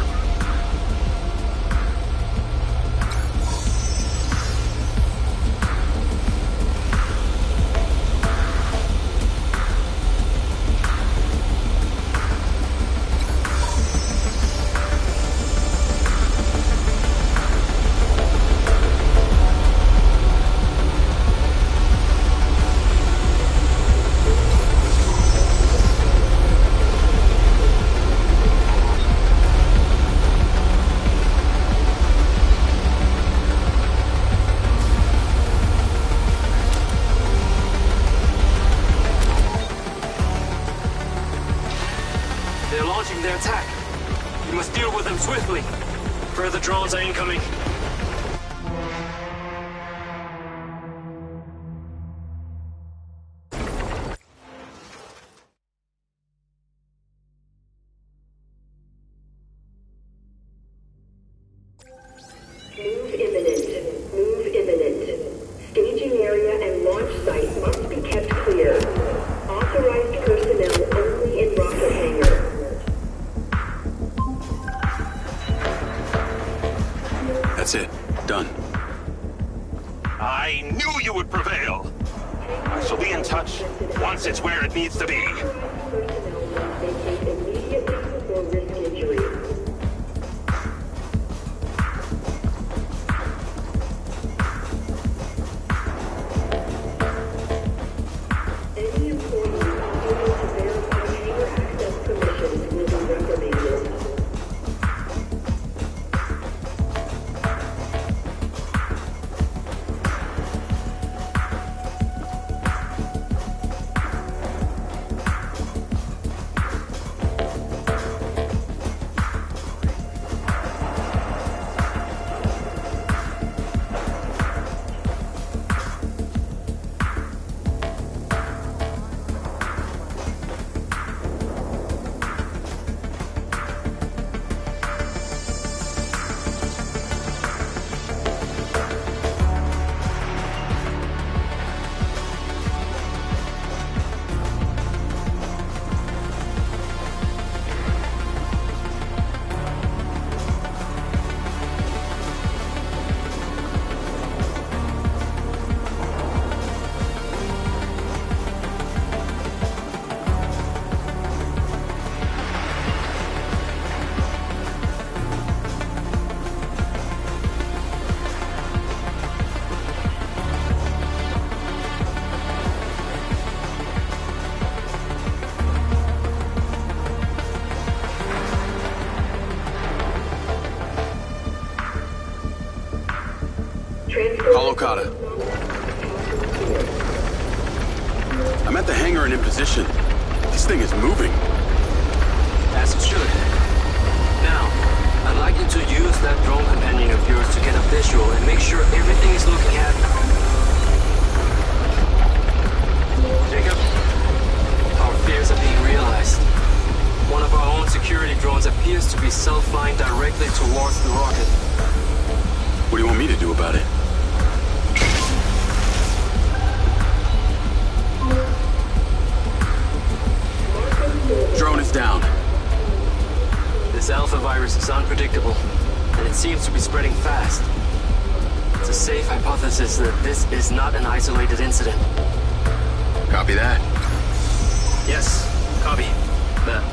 Further drones are incoming. Move imminent. Move imminent. Staging area and launch site must be kept clear. Authorized personnel only in rocket hangar. That's it. Done. I knew you would prevail. I shall be in touch once it's where it needs to be. Personnel must vacate immediately or risk injury. Any employee unable to verify hangar access permissions will be reprimanded. Call Okada. I'm at the hangar and in position. This thing is moving. As it should. Now, I'd like you to use that drone companion of yours to get a visual and make sure everything is looking at... Jacob, our fears are being realized. One of our own security drones appears to be self-flying directly towards the rocket. What do you want me to do about it? Drone is down. This alpha virus is unpredictable, and it seems to be spreading fast. It's a safe hypothesis that this is not an isolated incident. Copy that. Yes, copy. That.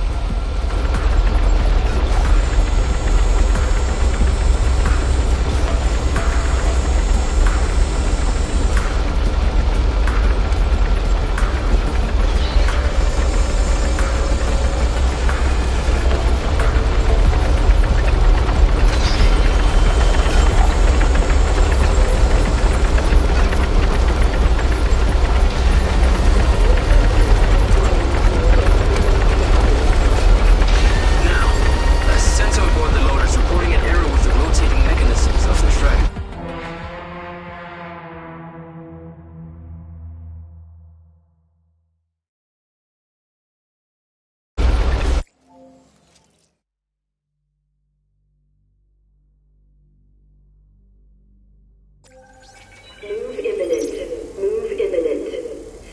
Move imminent. Move imminent.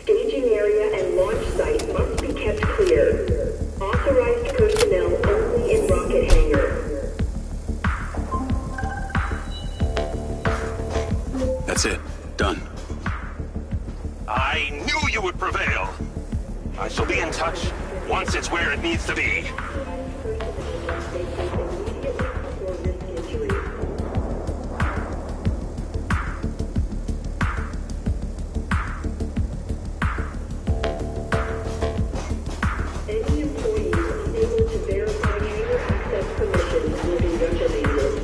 Staging area and launch site must be kept clear. Authorized personnel only in rocket hangar. That's it. Done. I knew you would prevail. I shall be in touch once it's where it needs to be. Any employees unable to verify hangar access permissions will be reprimanded.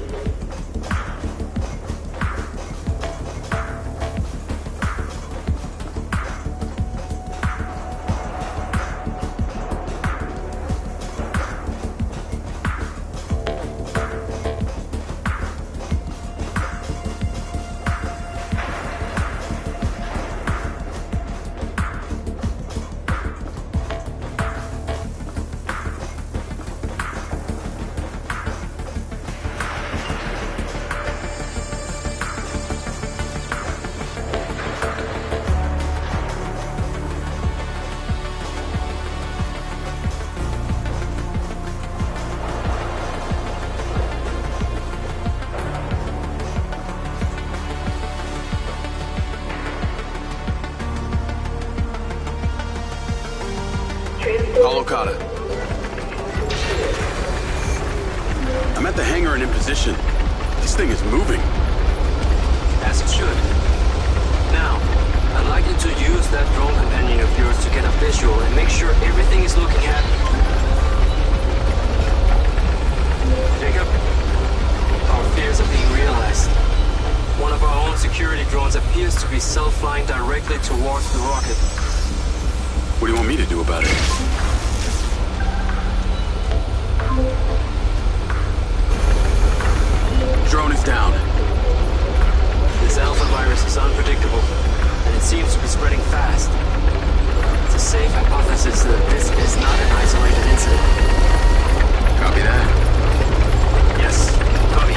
Okada. I'm at the hangar and in position. This thing is moving. As it should. Now, I'd like you to use that drone companion of yours to get a visual and make sure everything is looking happy. Jacob, our fears are being realized. One of our own security drones appears to be self-flying directly towards the rocket. What do you want me to do about it? Drone is down. This alpha virus is unpredictable, and it seems to be spreading fast. It's a safe hypothesis that this is not an isolated incident. Copy that. Yes, copy.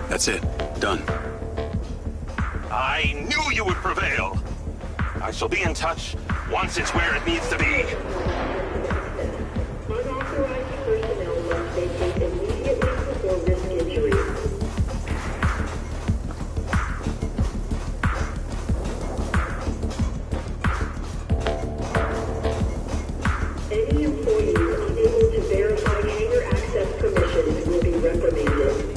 That's it. Done. I knew you would prevail. I shall be in touch once it's where it needs to be. Unauthorized personnel must vacate immediately before risk injury. Any employees unable to verify hangar access permissions will be reprimanded.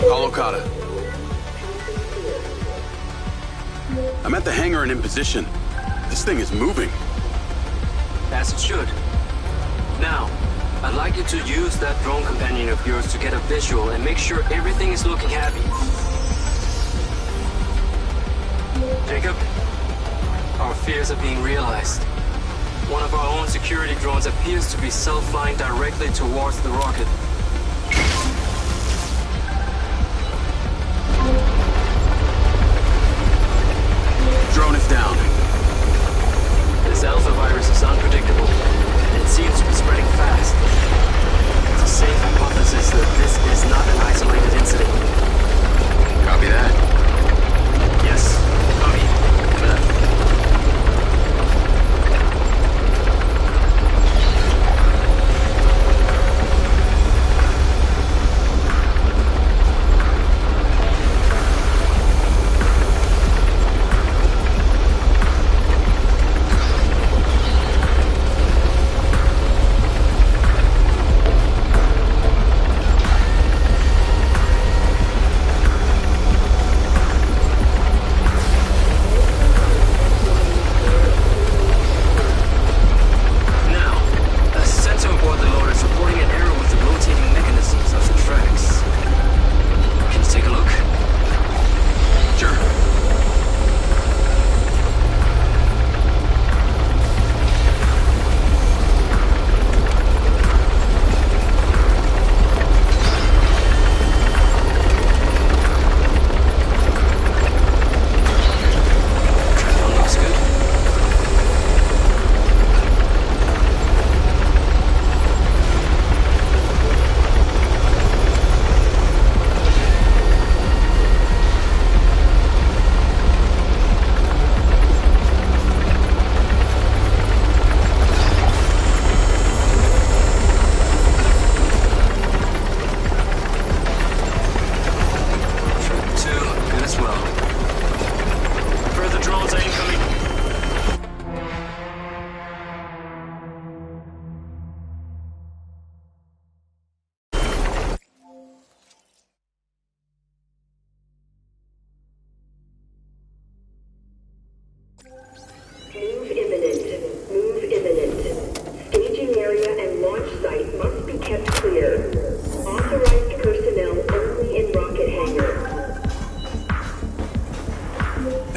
Okada. I'm at the hangar and in position. This thing is moving. As it should. Now, I'd like you to use that drone companion of yours to get a visual and make sure everything is looking happy. Jacob, our fears are being realized. One of our own security drones appears to be self-flying directly towards the rocket. Drone is down. This alpha virus is unpredictable, and it seems to be spreading fast. It's a safe hypothesis that this is not an isolated incident. Copy that. Yes, copy.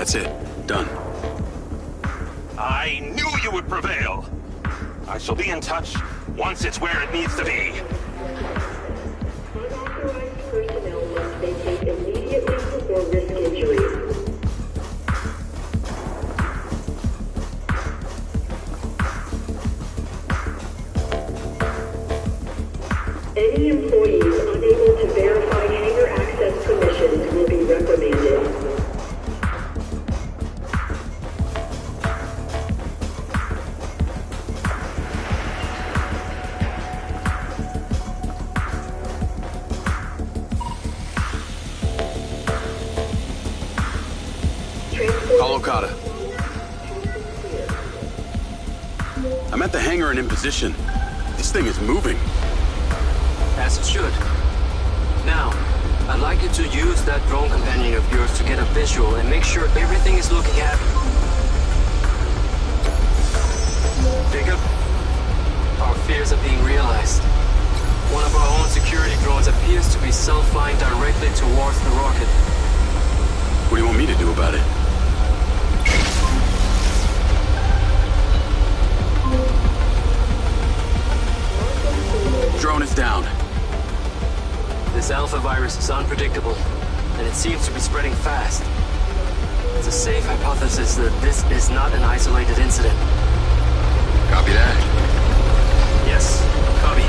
That's it. Done. I knew you would prevail. I shall be in touch once it's where it needs to be. Unauthorized personnel must vacate immediately before risk injury. Any employees unable to verify hangar access permissions will be reprimanded. Call Okada. I'm at the hangar and in position. This thing is moving. As it should. Now, I'd like you to use that drone companion of yours to get a visual and make sure everything is looking happy. Jacob, our fears are being realized. One of our own security drones appears to be self-flying directly towards the rocket. What do you want me to do about it? Drone is down. This alpha virus is unpredictable, and it seems to be spreading fast. It's a safe hypothesis that this is not an isolated incident. Copy that. Yes, copy.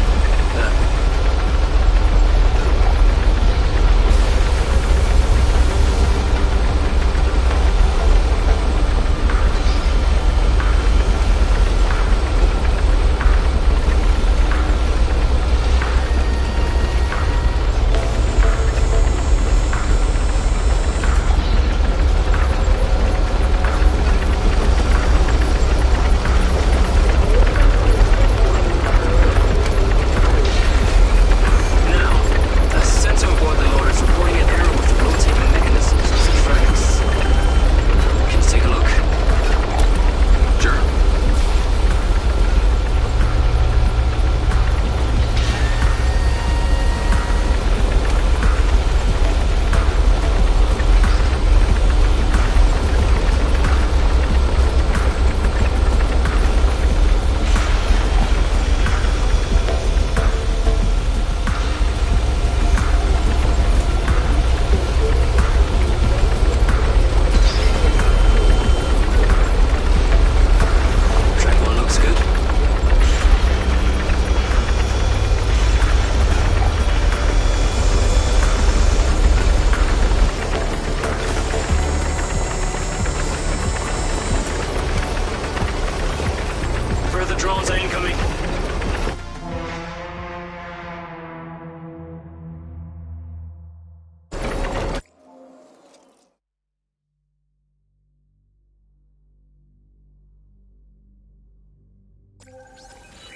Drones are incoming.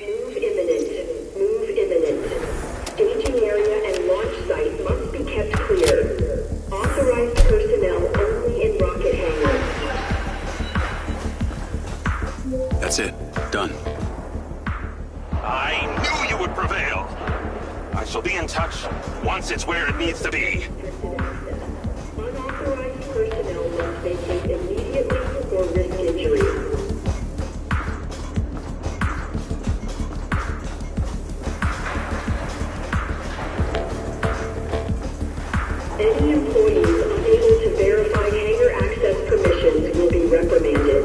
Move imminent. Move imminent. Staging area and launch site must be kept clear. Authorized personnel only in rocket hangars. That's it. Done. I knew you would prevail. I shall be in touch once it's where it needs to be. Unauthorized personnel must vacate immediately before risk injury. Any employees unable to verify hangar access permissions will be reprimanded.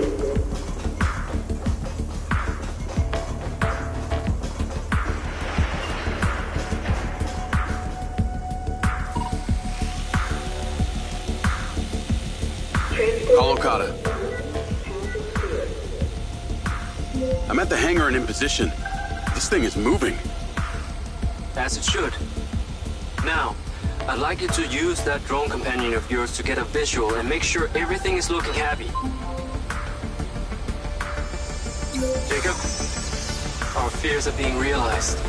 Call Okada. I'm at the hangar and in position. This thing is moving. As it should. Now, I'd like you to use that drone companion of yours to get a visual and make sure everything is looking happy. Jacob, our fears are being realized.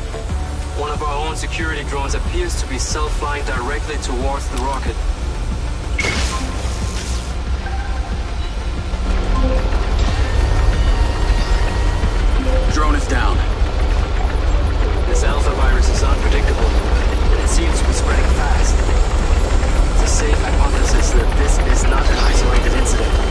One of our own security drones appears to be self-flying directly towards the rocket. Drone is down. This alpha virus is unpredictable, and it seems to be spreading fast. It's a safe hypothesis that this is not an isolated incident.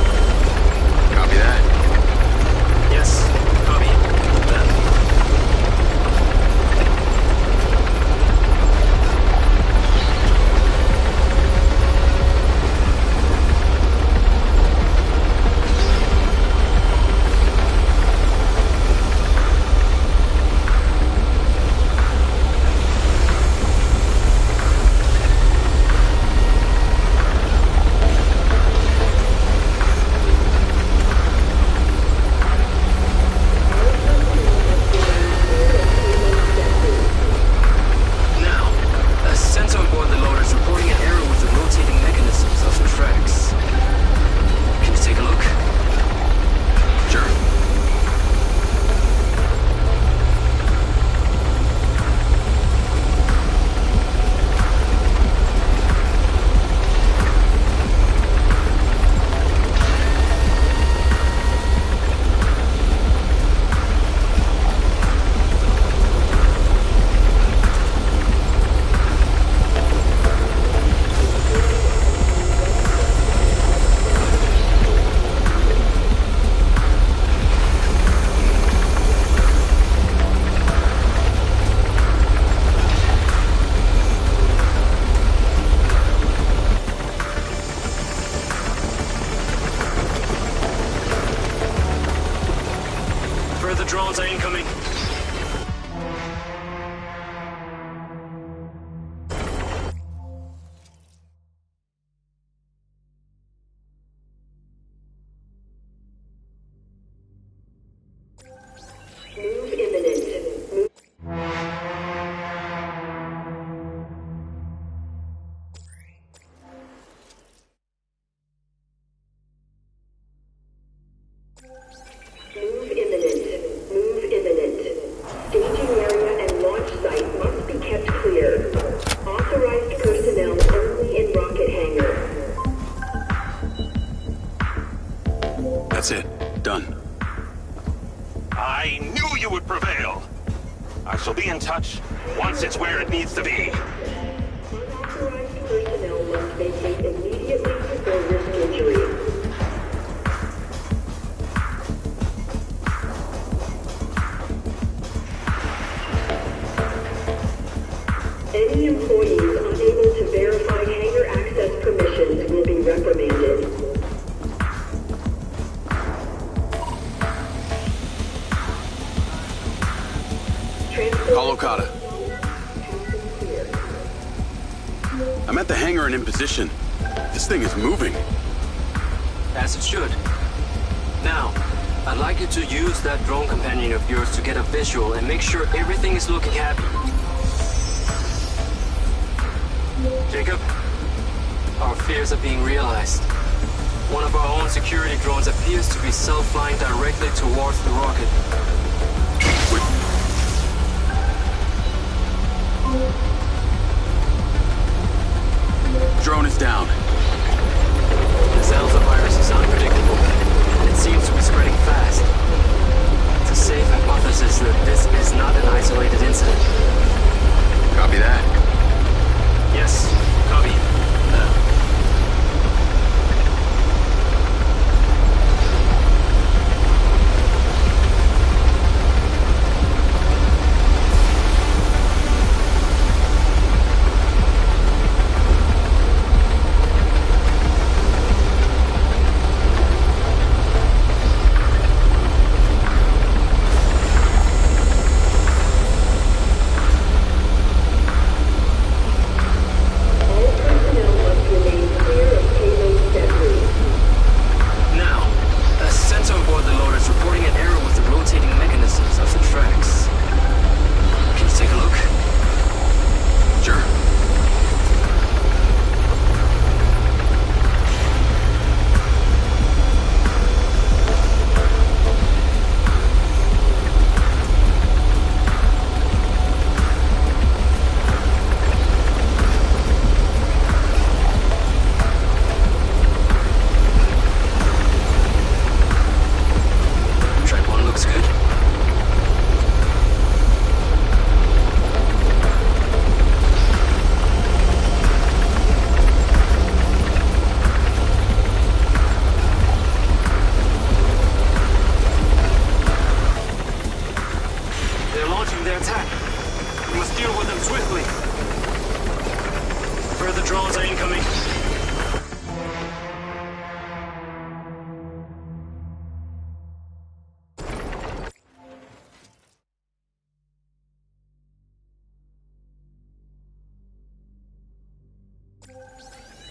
drones are incoming. Move imminent. Move. Move imminent. Move imminent. Staging area and launch site must be kept clear. Authorized personnel only in rocket hangar. That's it. Done. I knew you would prevail. I shall be in touch once it's where it needs to be. Unauthorized personnel must vacate immediately before risk injury. Any employees unable to verify hangar access permissions will be reprimanded. Kolokata. I'm at the hangar and in position. This thing is moving. As it should. Now, I'd like you to use that drone companion of yours to get a visual and make sure everything is looking happy. Jacob, our fears are being realized. One of our own security drones appears to be self-flying directly towards the rocket. Drone is down. This alpha virus is unpredictable, and it seems to be spreading fast. It's a safe hypothesis that this is not an isolated incident. Copy that. Yes, copy.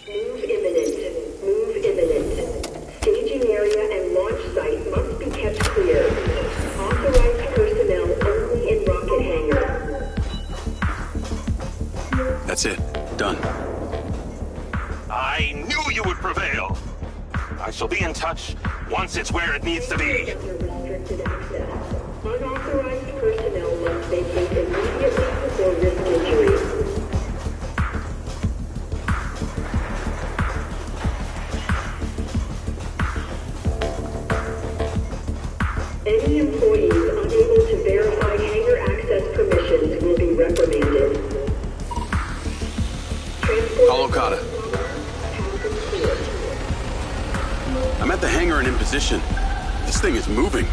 Move imminent. Move imminent. Staging area and launch site must be kept clear. Authorized personnel only in rocket hangar. That's it. Done. I knew you would prevail. I shall be in touch once it's where it needs to be. Restricted access. Unauthorized personnel must vacate immediately before risk injury. Any employees unable to verify hangar access permissions will be reprimanded. Kolokata. I'm at the hangar and in position. This thing is moving.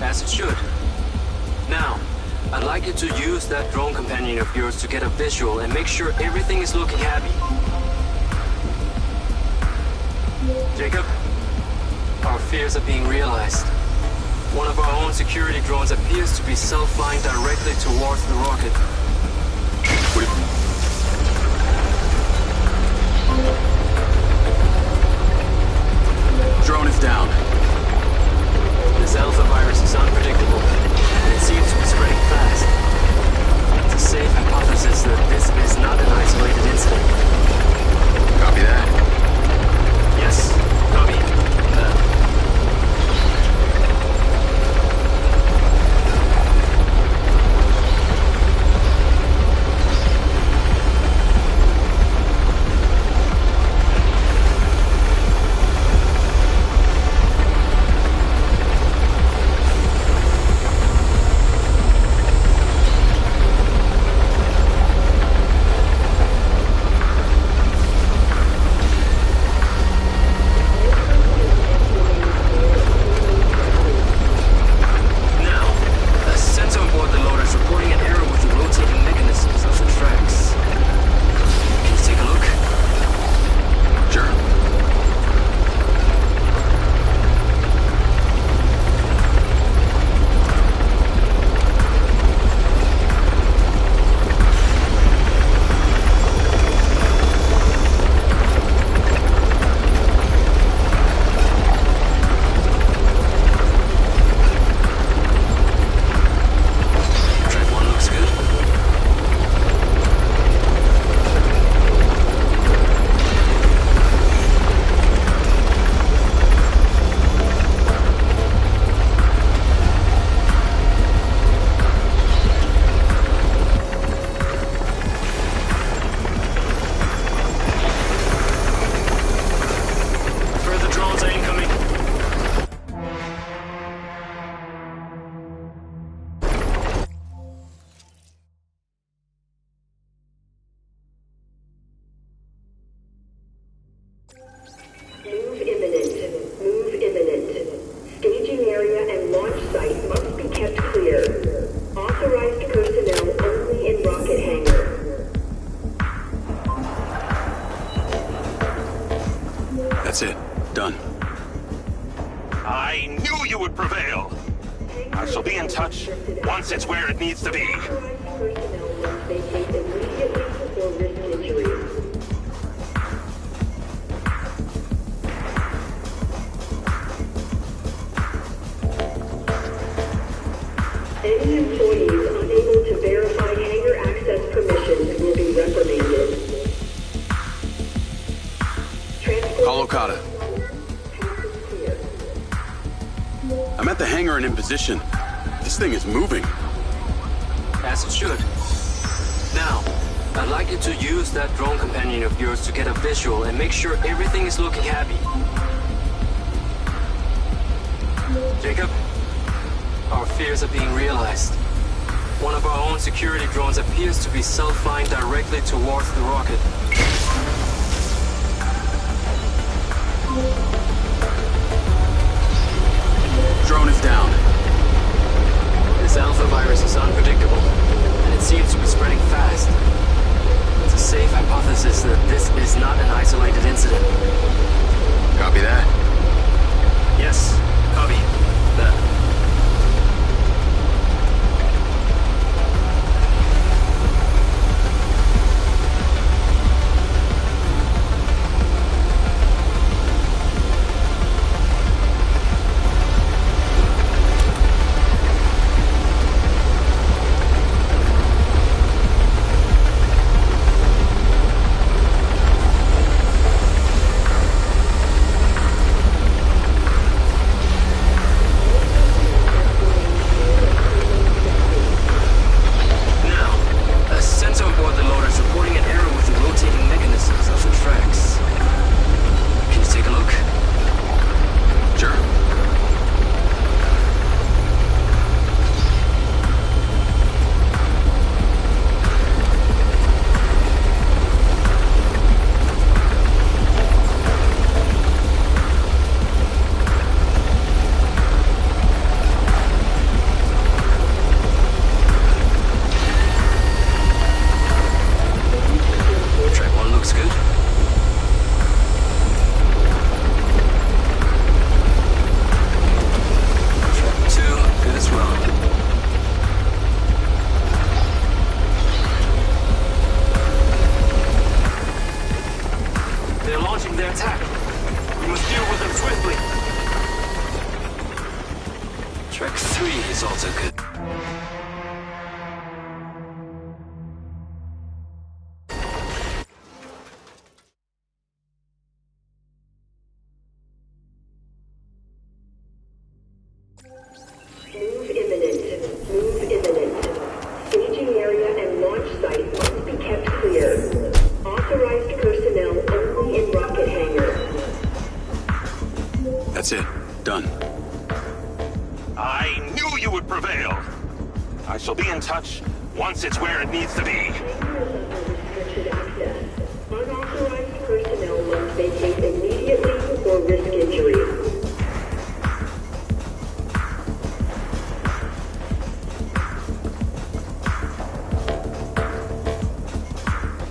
As it should. Now, I'd like you to use that drone companion of yours to get a visual and make sure everything is looking happy. Jacob, our fears are being realized. One of our own security drones appears to be self-flying directly towards the rocket. Drone is down. This alpha virus is unpredictable, and it seems to be spreading fast. It's a safe hypothesis that this is not an isolated incident. Copy that. Yes, copy. Move imminent. Move imminent. Staging area and launch site must be kept clear. Authorized personnel only in rocket hangar. That's it. Done. I knew you would prevail. I shall be in touch once it's where it needs to be. Authorized personnel must vacate immediately before risk injuries. Any employees unable to verify hangar access permissions will be reprimanded. Call Okada. I'm at the hangar and in position. This thing is moving. As it should. Now, I'd like you to use that drone companion of yours to get a visual and make sure everything is looking happy. Jacob? Our fears are being realized. One of our own security drones appears to be self-flying directly towards the rocket. Drone is down. This alpha virus is unpredictable, and it seems to be spreading fast. It's a safe hypothesis that this is not an isolated incident. Copy that. Yes, copy. That. Track 3 is also good. Move imminent. Move imminent. Staging area and launch site must be kept clear. Authorized personnel only in rocket hangar. That's it. Done. I knew you would prevail. I shall be in touch once it's where it needs to be. Restricted access. Unauthorized personnel must vacate immediately or risk injury.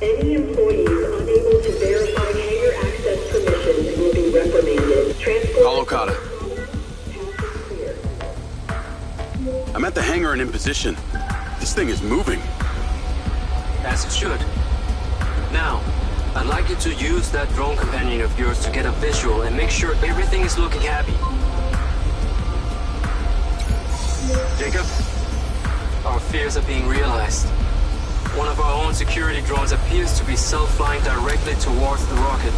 Any employees unable to verify hangar access permissions will be reprimanded. Holokata. I'm at the hangar and in position. This thing is moving. As it should. Now, I'd like you to use that drone companion of yours to get a visual and make sure everything is looking happy. Jacob? Our fears are being realized. One of our own security drones appears to be self-flying directly towards the rocket.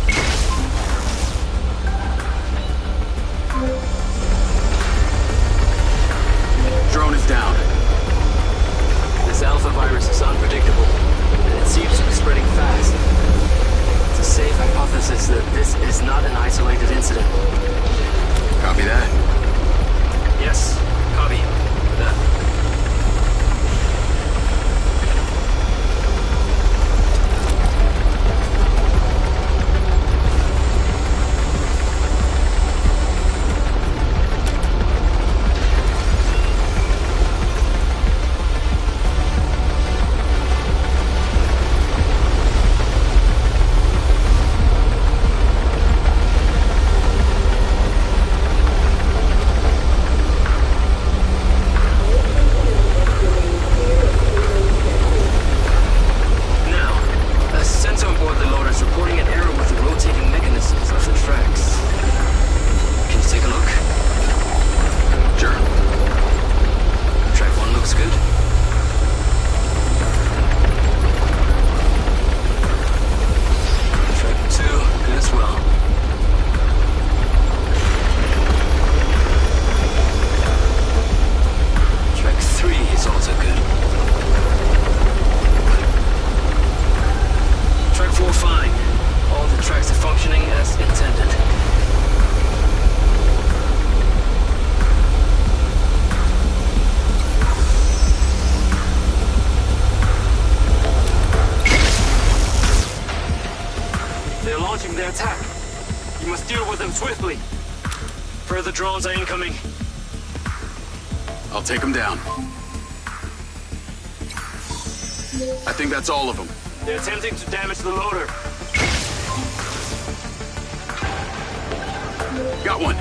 Drone is down. This alpha virus is unpredictable, and it seems to be spreading fast. It's a safe hypothesis that this is not an isolated incident. Copy that. Yes, copy. That. Further drones are incoming. I'll take them down. I think that's all of them. They're attempting to damage the loader. Got one.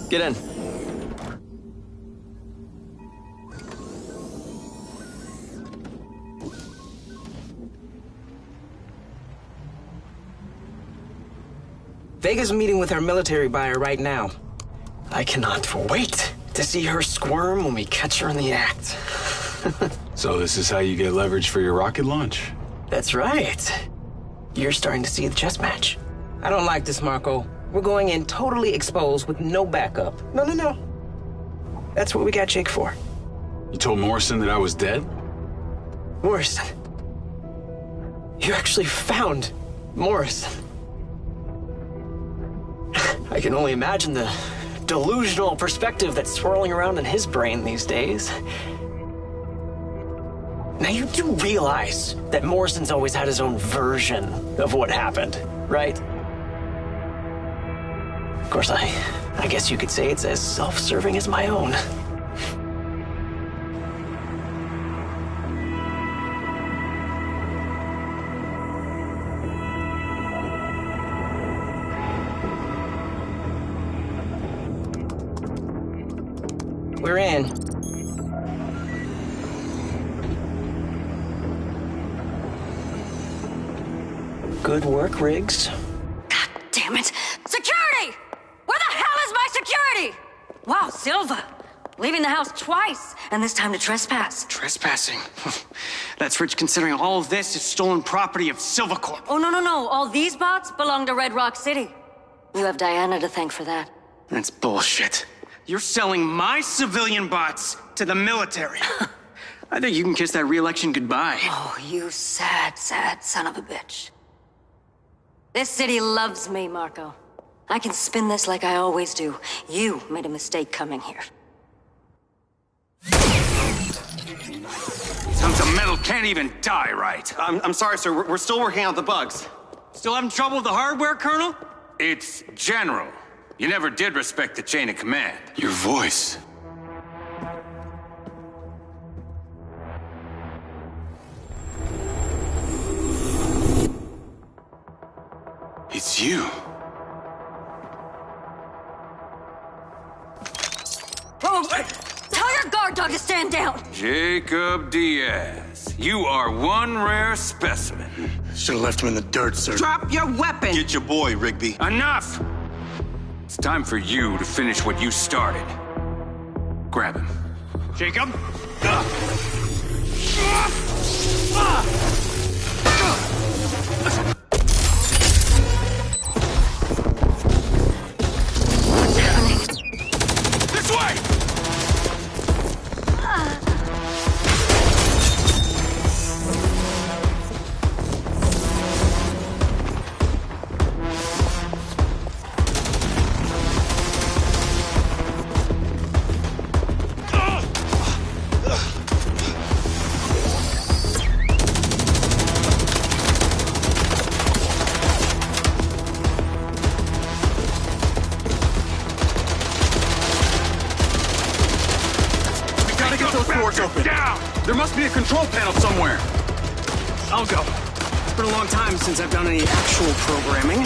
Get in. Vega's meeting with our military buyer right now. I cannot wait to see her squirm when we catch her in the act. So this is how you get leverage for your rocket launch? That's right. You're starting to see the chess match. I don't like this, Marco. We're going in totally exposed with no backup. No. That's what we got Jake for. You told Morrison that I was dead? Morrison? You actually found Morrison. I can only imagine the delusional perspective that's swirling around in his brain these days. Now, you do realize that Morrison's always had his own version of what happened, right? Of course, I guess you could say it's as self-serving as my own. We're in. Good work, Riggs. God damn it! Security! Where the hell is my security? Wow, Silva. Leaving the house twice, and this time to trespass. Trespassing? That's rich considering all of this is stolen property of Silva Corp. Oh, no. All these bots belong to Red Rock City. You have Diana to thank for that. That's bullshit. You're selling my civilian bots to the military. I think you can kiss that re-election goodbye. Oh, you sad son of a bitch. This city loves me, Marco. I can spin this like I always do. You made a mistake coming here. Tons of metal can't even die right. I'm sorry, sir. We're still working out the bugs. Still having trouble with the hardware, Colonel? It's General. You never did respect the chain of command. Your voice. It's you. Oh, tell your guard dog to stand down! Jacob Diaz, you are one rare specimen. Should've left him in the dirt, sir. Drop your weapon! Get your boy, Rigby. Enough! It's time for you to finish what you started. Grab him. Jacob? What's happening? This way! There must be a control panel somewhere. I'll go. It's been a long time since I've done any actual programming.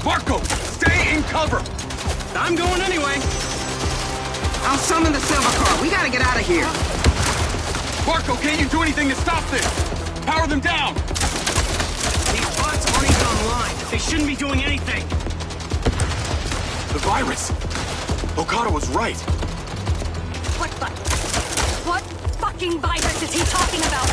Marco, stay in cover! I'm going anyway. I'll summon the silver car. We gotta get out of here. Marco, can't you do anything to stop this? Power them down! These bots aren't even online. They shouldn't be doing anything. The virus. Okada was right. What virus? What fucking virus is he talking about?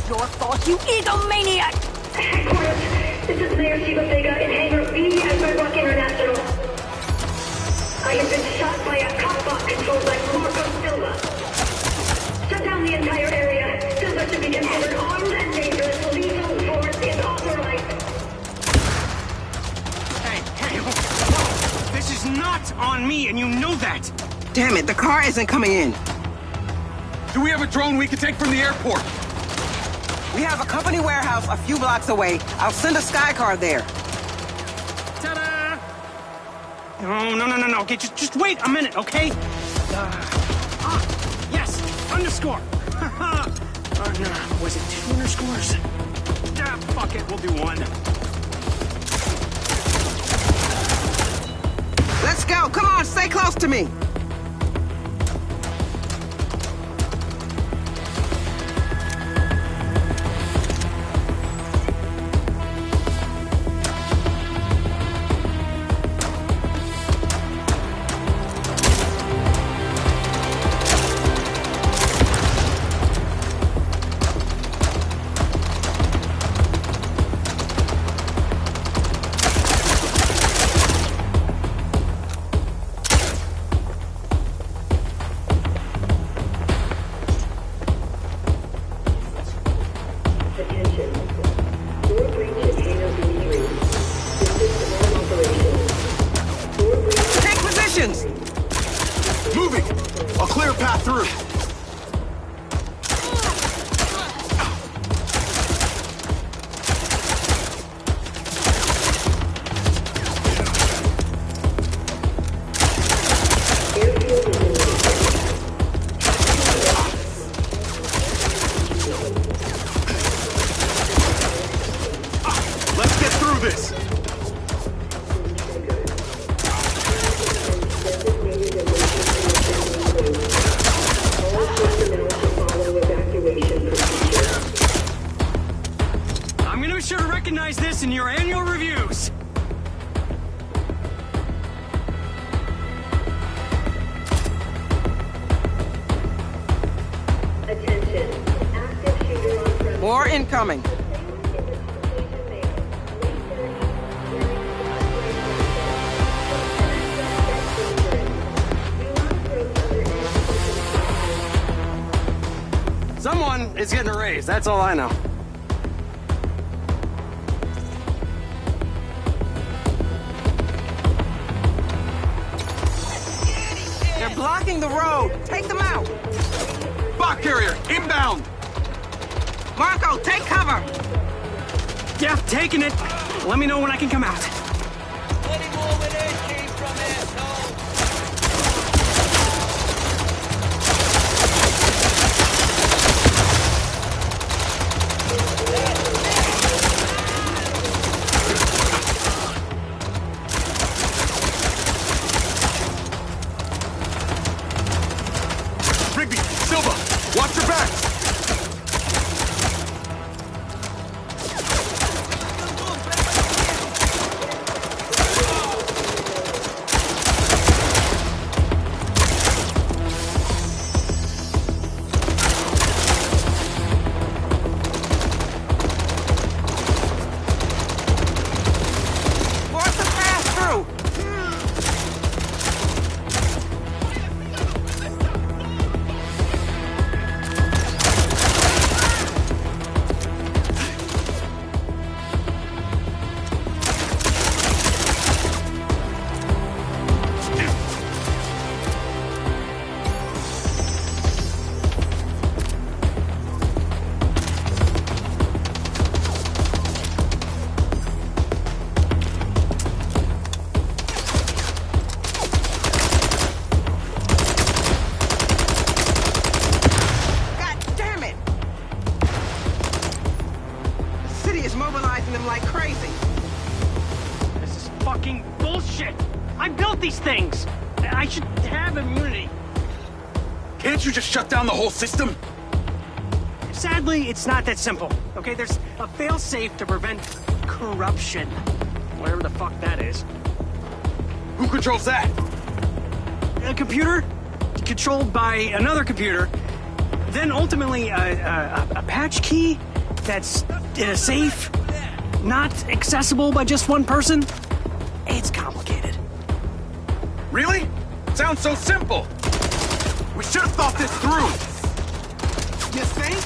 Your fault, you egomaniac! Headquarters, this is Mayor Shiva Vega in Hangar B at Red Rock International. I have been shot by a cop-bot controlled by Marco Silva. Shut down the entire area. Silva should be considered armed and dangerous. Lethal force is authorized. Hey, whoa. This is not on me, and you know that. Damn it, the car isn't coming in. Do we have a drone we can take from the airport? We have a company warehouse a few blocks away. I'll send a sky car there. Ta-da! Oh, no. Okay, just wait a minute, okay? Yes, underscore. No, was it 2 underscores? Fuck it, we'll do 1. Let's go. Come on, stay close to me. Moving! I'll clear a path through. Let's get through this! I'm gonna be sure to recognize this in your annual reviews. More incoming. Someone is getting a raise, that's all I know. They're blocking the road. Take them out. Bot carrier, inbound! Marco, take cover. Yeah, taking it. Let me know when I can come out. Rigby, Silva, watch your back! Force the pass through. God damn it! The city is mobilizing them like crazy. This is fucking bullshit. I built these things. I should have immunity. Can't you just shut down the whole system? Sadly, it's not that simple. Okay, there's a failsafe to prevent corruption. Whatever the fuck that is. Who controls that? A computer controlled by another computer. Then ultimately a patch key that's in a safe, not accessible by just one person. It's complicated. Really? Sounds so simple! We should have thought this through! You think?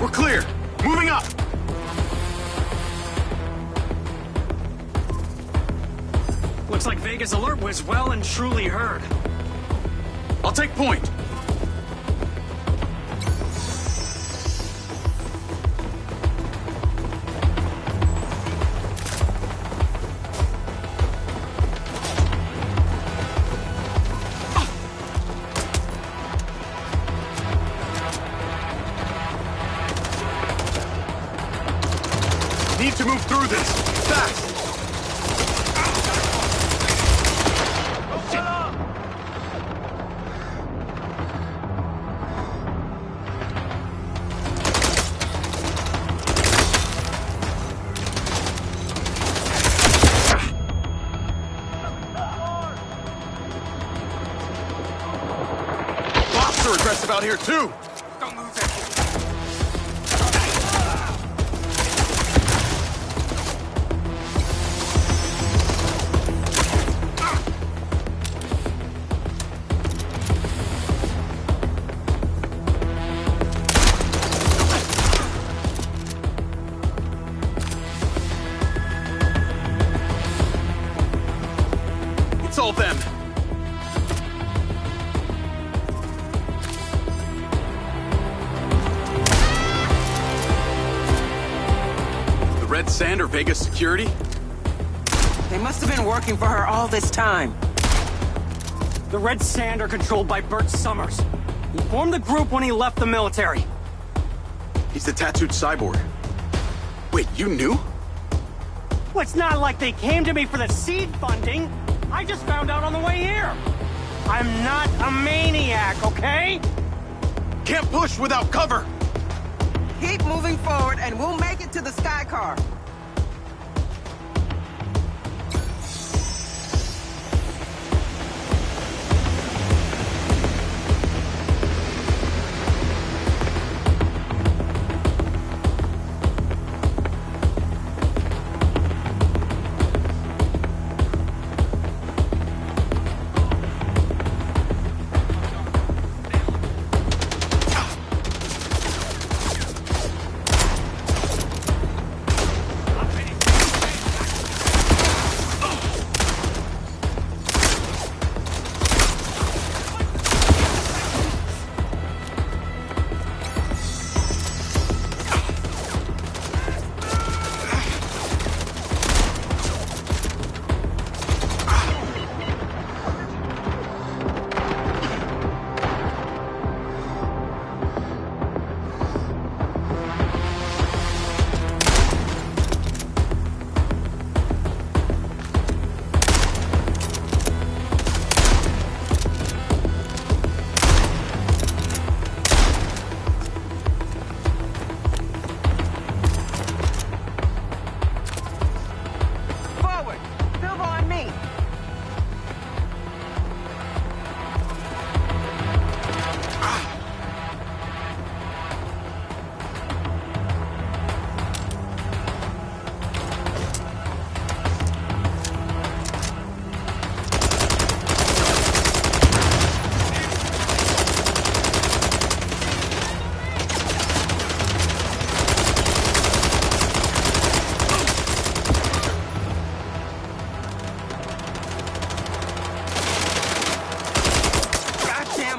We're clear! Moving up! Looks like Vega's alert was well and truly heard. I'll take point! You're aggressive out here, too! Don't lose it! It's all them. The Red Sand or Vegas security? They must have been working for her all this time. The Red Sand are controlled by Bert Summers. He formed the group when he left the military. He's the tattooed cyborg. Wait, you knew? Well, it's not like they came to me for the seed funding. I just found out on the way here. I'm not a maniac, okay? Can't push without cover! Keep moving forward and we'll make it to the sky car.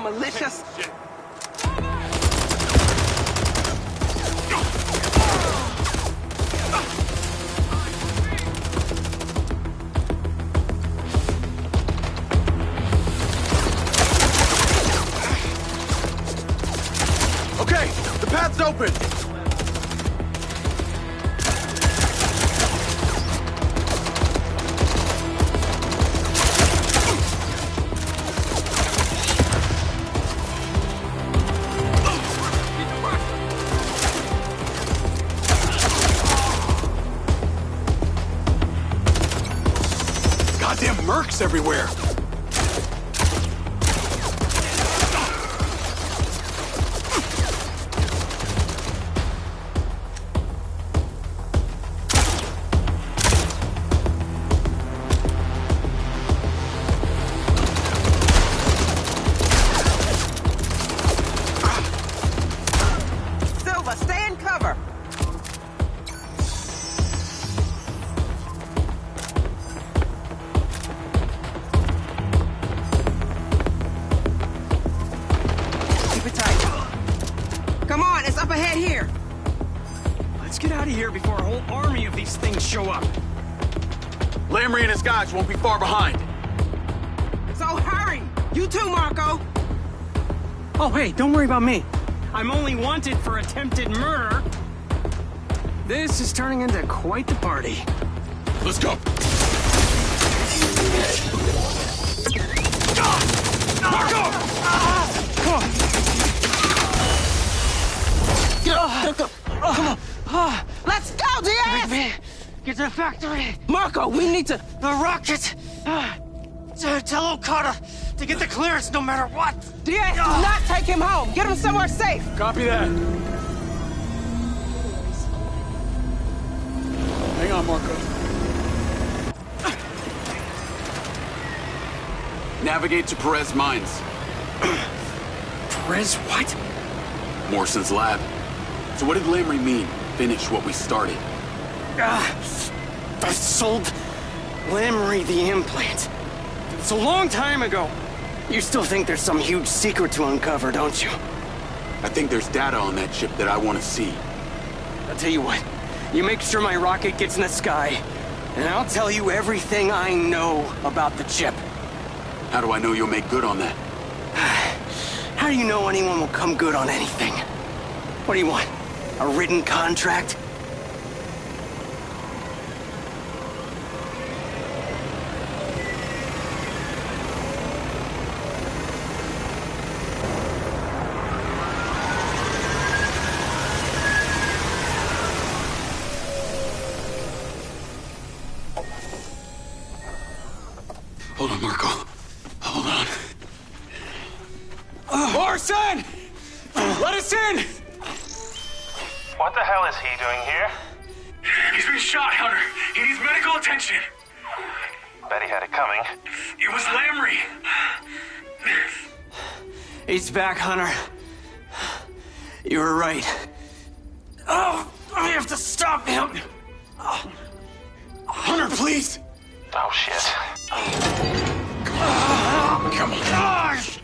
Malicious. Okay, the path's open. Goddamn mercs everywhere! Silva, stay in cover! Come on, it's up ahead here. Let's get out of here before a whole army of these things show up. Lamry and his guys won't be far behind. So hurry! You too, Marco! Oh, hey, don't worry about me. I'm only wanted for attempted murder. This is turning into quite the party. Let's go. Marco! Get up! Come on! Let's go, Diaz! Get to the factory! Marco, we need to... The rocket! Tell Okada to get the clearance no matter what. DA, do not take him home. Get him somewhere safe. Copy that. Hang on, Marco. Navigate to Perez Mines. Perez, what? Morrison's lab. So what did Lamry mean? Finish what we started. I sold Lamry the implant. It's a long time ago. You still think there's some huge secret to uncover, don't you? I think there's data on that chip that I want to see. I'll tell you what. You make sure my rocket gets in the sky, and I'll tell you everything I know about the chip. How do I know you'll make good on that? How do you know anyone will come good on anything? What do you want? A written contract? Hold on, Marco. Hold on. Morrison! Let us in! What the hell is he doing here? He's been shot, Hunter. He needs medical attention. Bet he had it coming. It was Lamry. He's back, Hunter. You were right. Oh, I have to stop him. Hunter, please! Oh, shit. Come on. Gosh!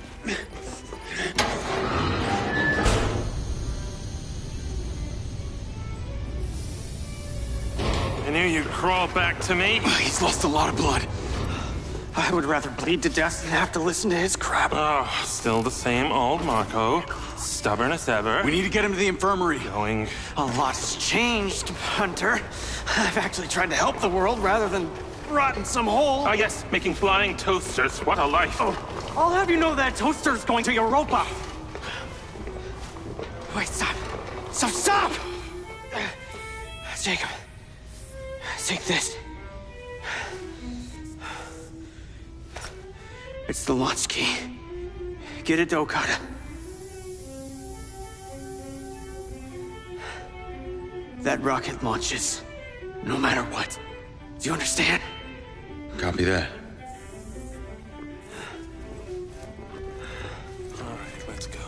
I knew you'd crawl back to me. He's lost a lot of blood. I would rather bleed to death than have to listen to his crap. Oh, still the same old Marco. Stubborn as ever. We need to get him to the infirmary. Going. A lot has changed, Hunter. I've actually tried to help the world rather than rot in some hole. Ah, yes, making flying toasters. What a life. Oh, I'll have you know that toaster's going to Europa. Wait, stop. Stop! Jacob, take this. It's the launch key. Get it to Okada. That rocket launches no matter what. Do you understand? Copy that. All right, let's go.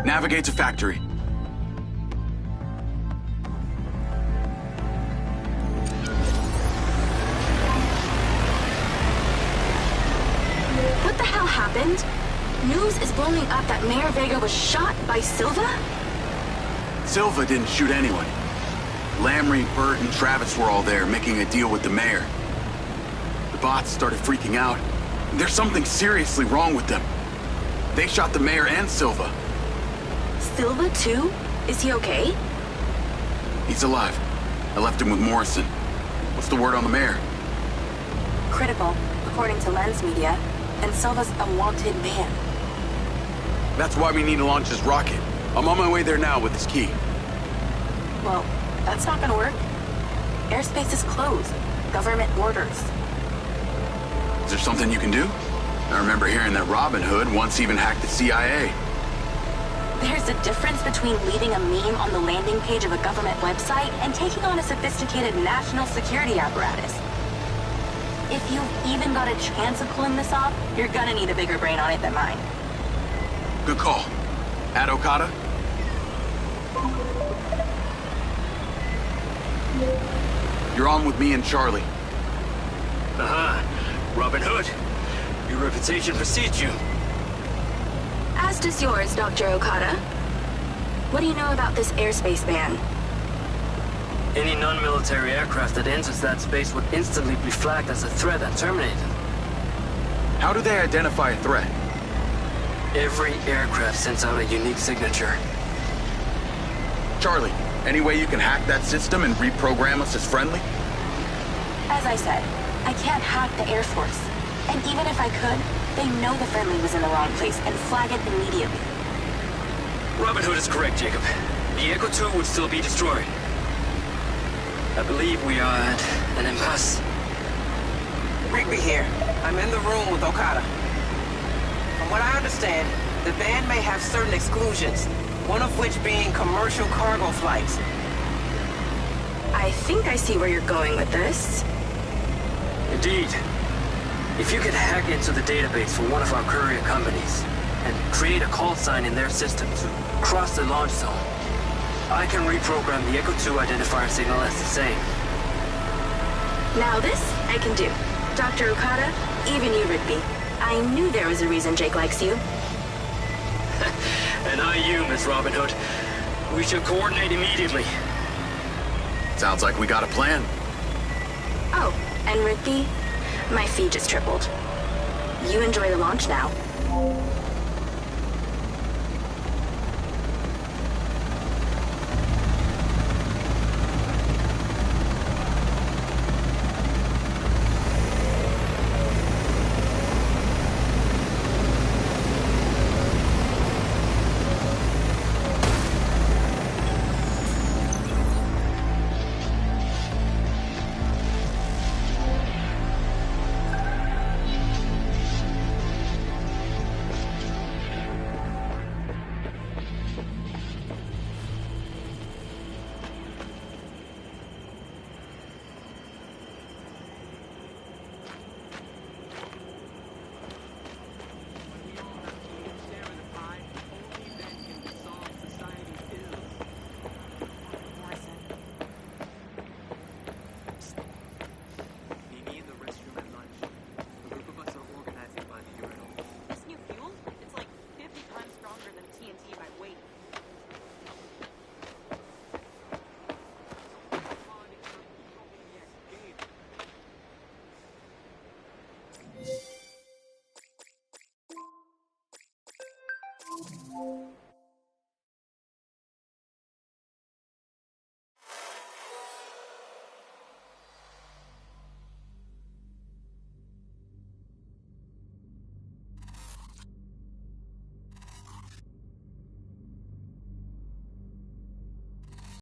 Navigate to factory. What the hell happened? News is blowing up that Mayor Vega was shot by Silva? Silva didn't shoot anyone. Lamry, Bert, and Travis were all there making a deal with the mayor. The bots started freaking out. There's something seriously wrong with them. They shot the mayor and Silva. Silva, too? Is he okay? He's alive. I left him with Morrison. What's the word on the mayor? Critical, according to Lens Media. And Silva's a wanted man. That's why we need to launch his rocket. I'm on my way there now with his key. Well, that's not gonna work. Airspace is closed. Government orders. Is there something you can do? I remember hearing that Robin Hood once even hacked the CIA. There's a difference between leaving a meme on the landing page of a government website and taking on a sophisticated national security apparatus. If you've even got a chance of pulling this off, you're gonna need a bigger brain on it than mine. Good call. At Okada? You're on with me and Charlie. Robin Hood. Your reputation precedes you. As does yours, Dr. Okada. What do you know about this airspace ban? Any non-military aircraft that enters that space would instantly be flagged as a threat and terminated. How do they identify a threat? Every aircraft sends out a unique signature. Charlie, any way you can hack that system and reprogram us as friendly? As I said, I can't hack the Air Force. And even if I could, they know the friendly was in the wrong place and flag it immediately. Robin Hood is correct, Jacob. The Echo 2 would still be destroyed. I believe we are at an impasse. Rigby here. I'm in the room with Okada. From what I understand, the ban may have certain exclusions, one of which being commercial cargo flights. I think I see where you're going with this. Indeed. If you could hack into the database for one of our courier companies and create a call sign in their system to cross the launch zone, I can reprogram the Echo 2 identifier signal as the same. Now this, I can do. Dr. Okada, even you, Rigby. I knew there was a reason Jake likes you. And I you, Miss Robin Hood. We should coordinate immediately. Sounds like we got a plan. Oh, and Rigby, my fee just tripled. You enjoy the launch now.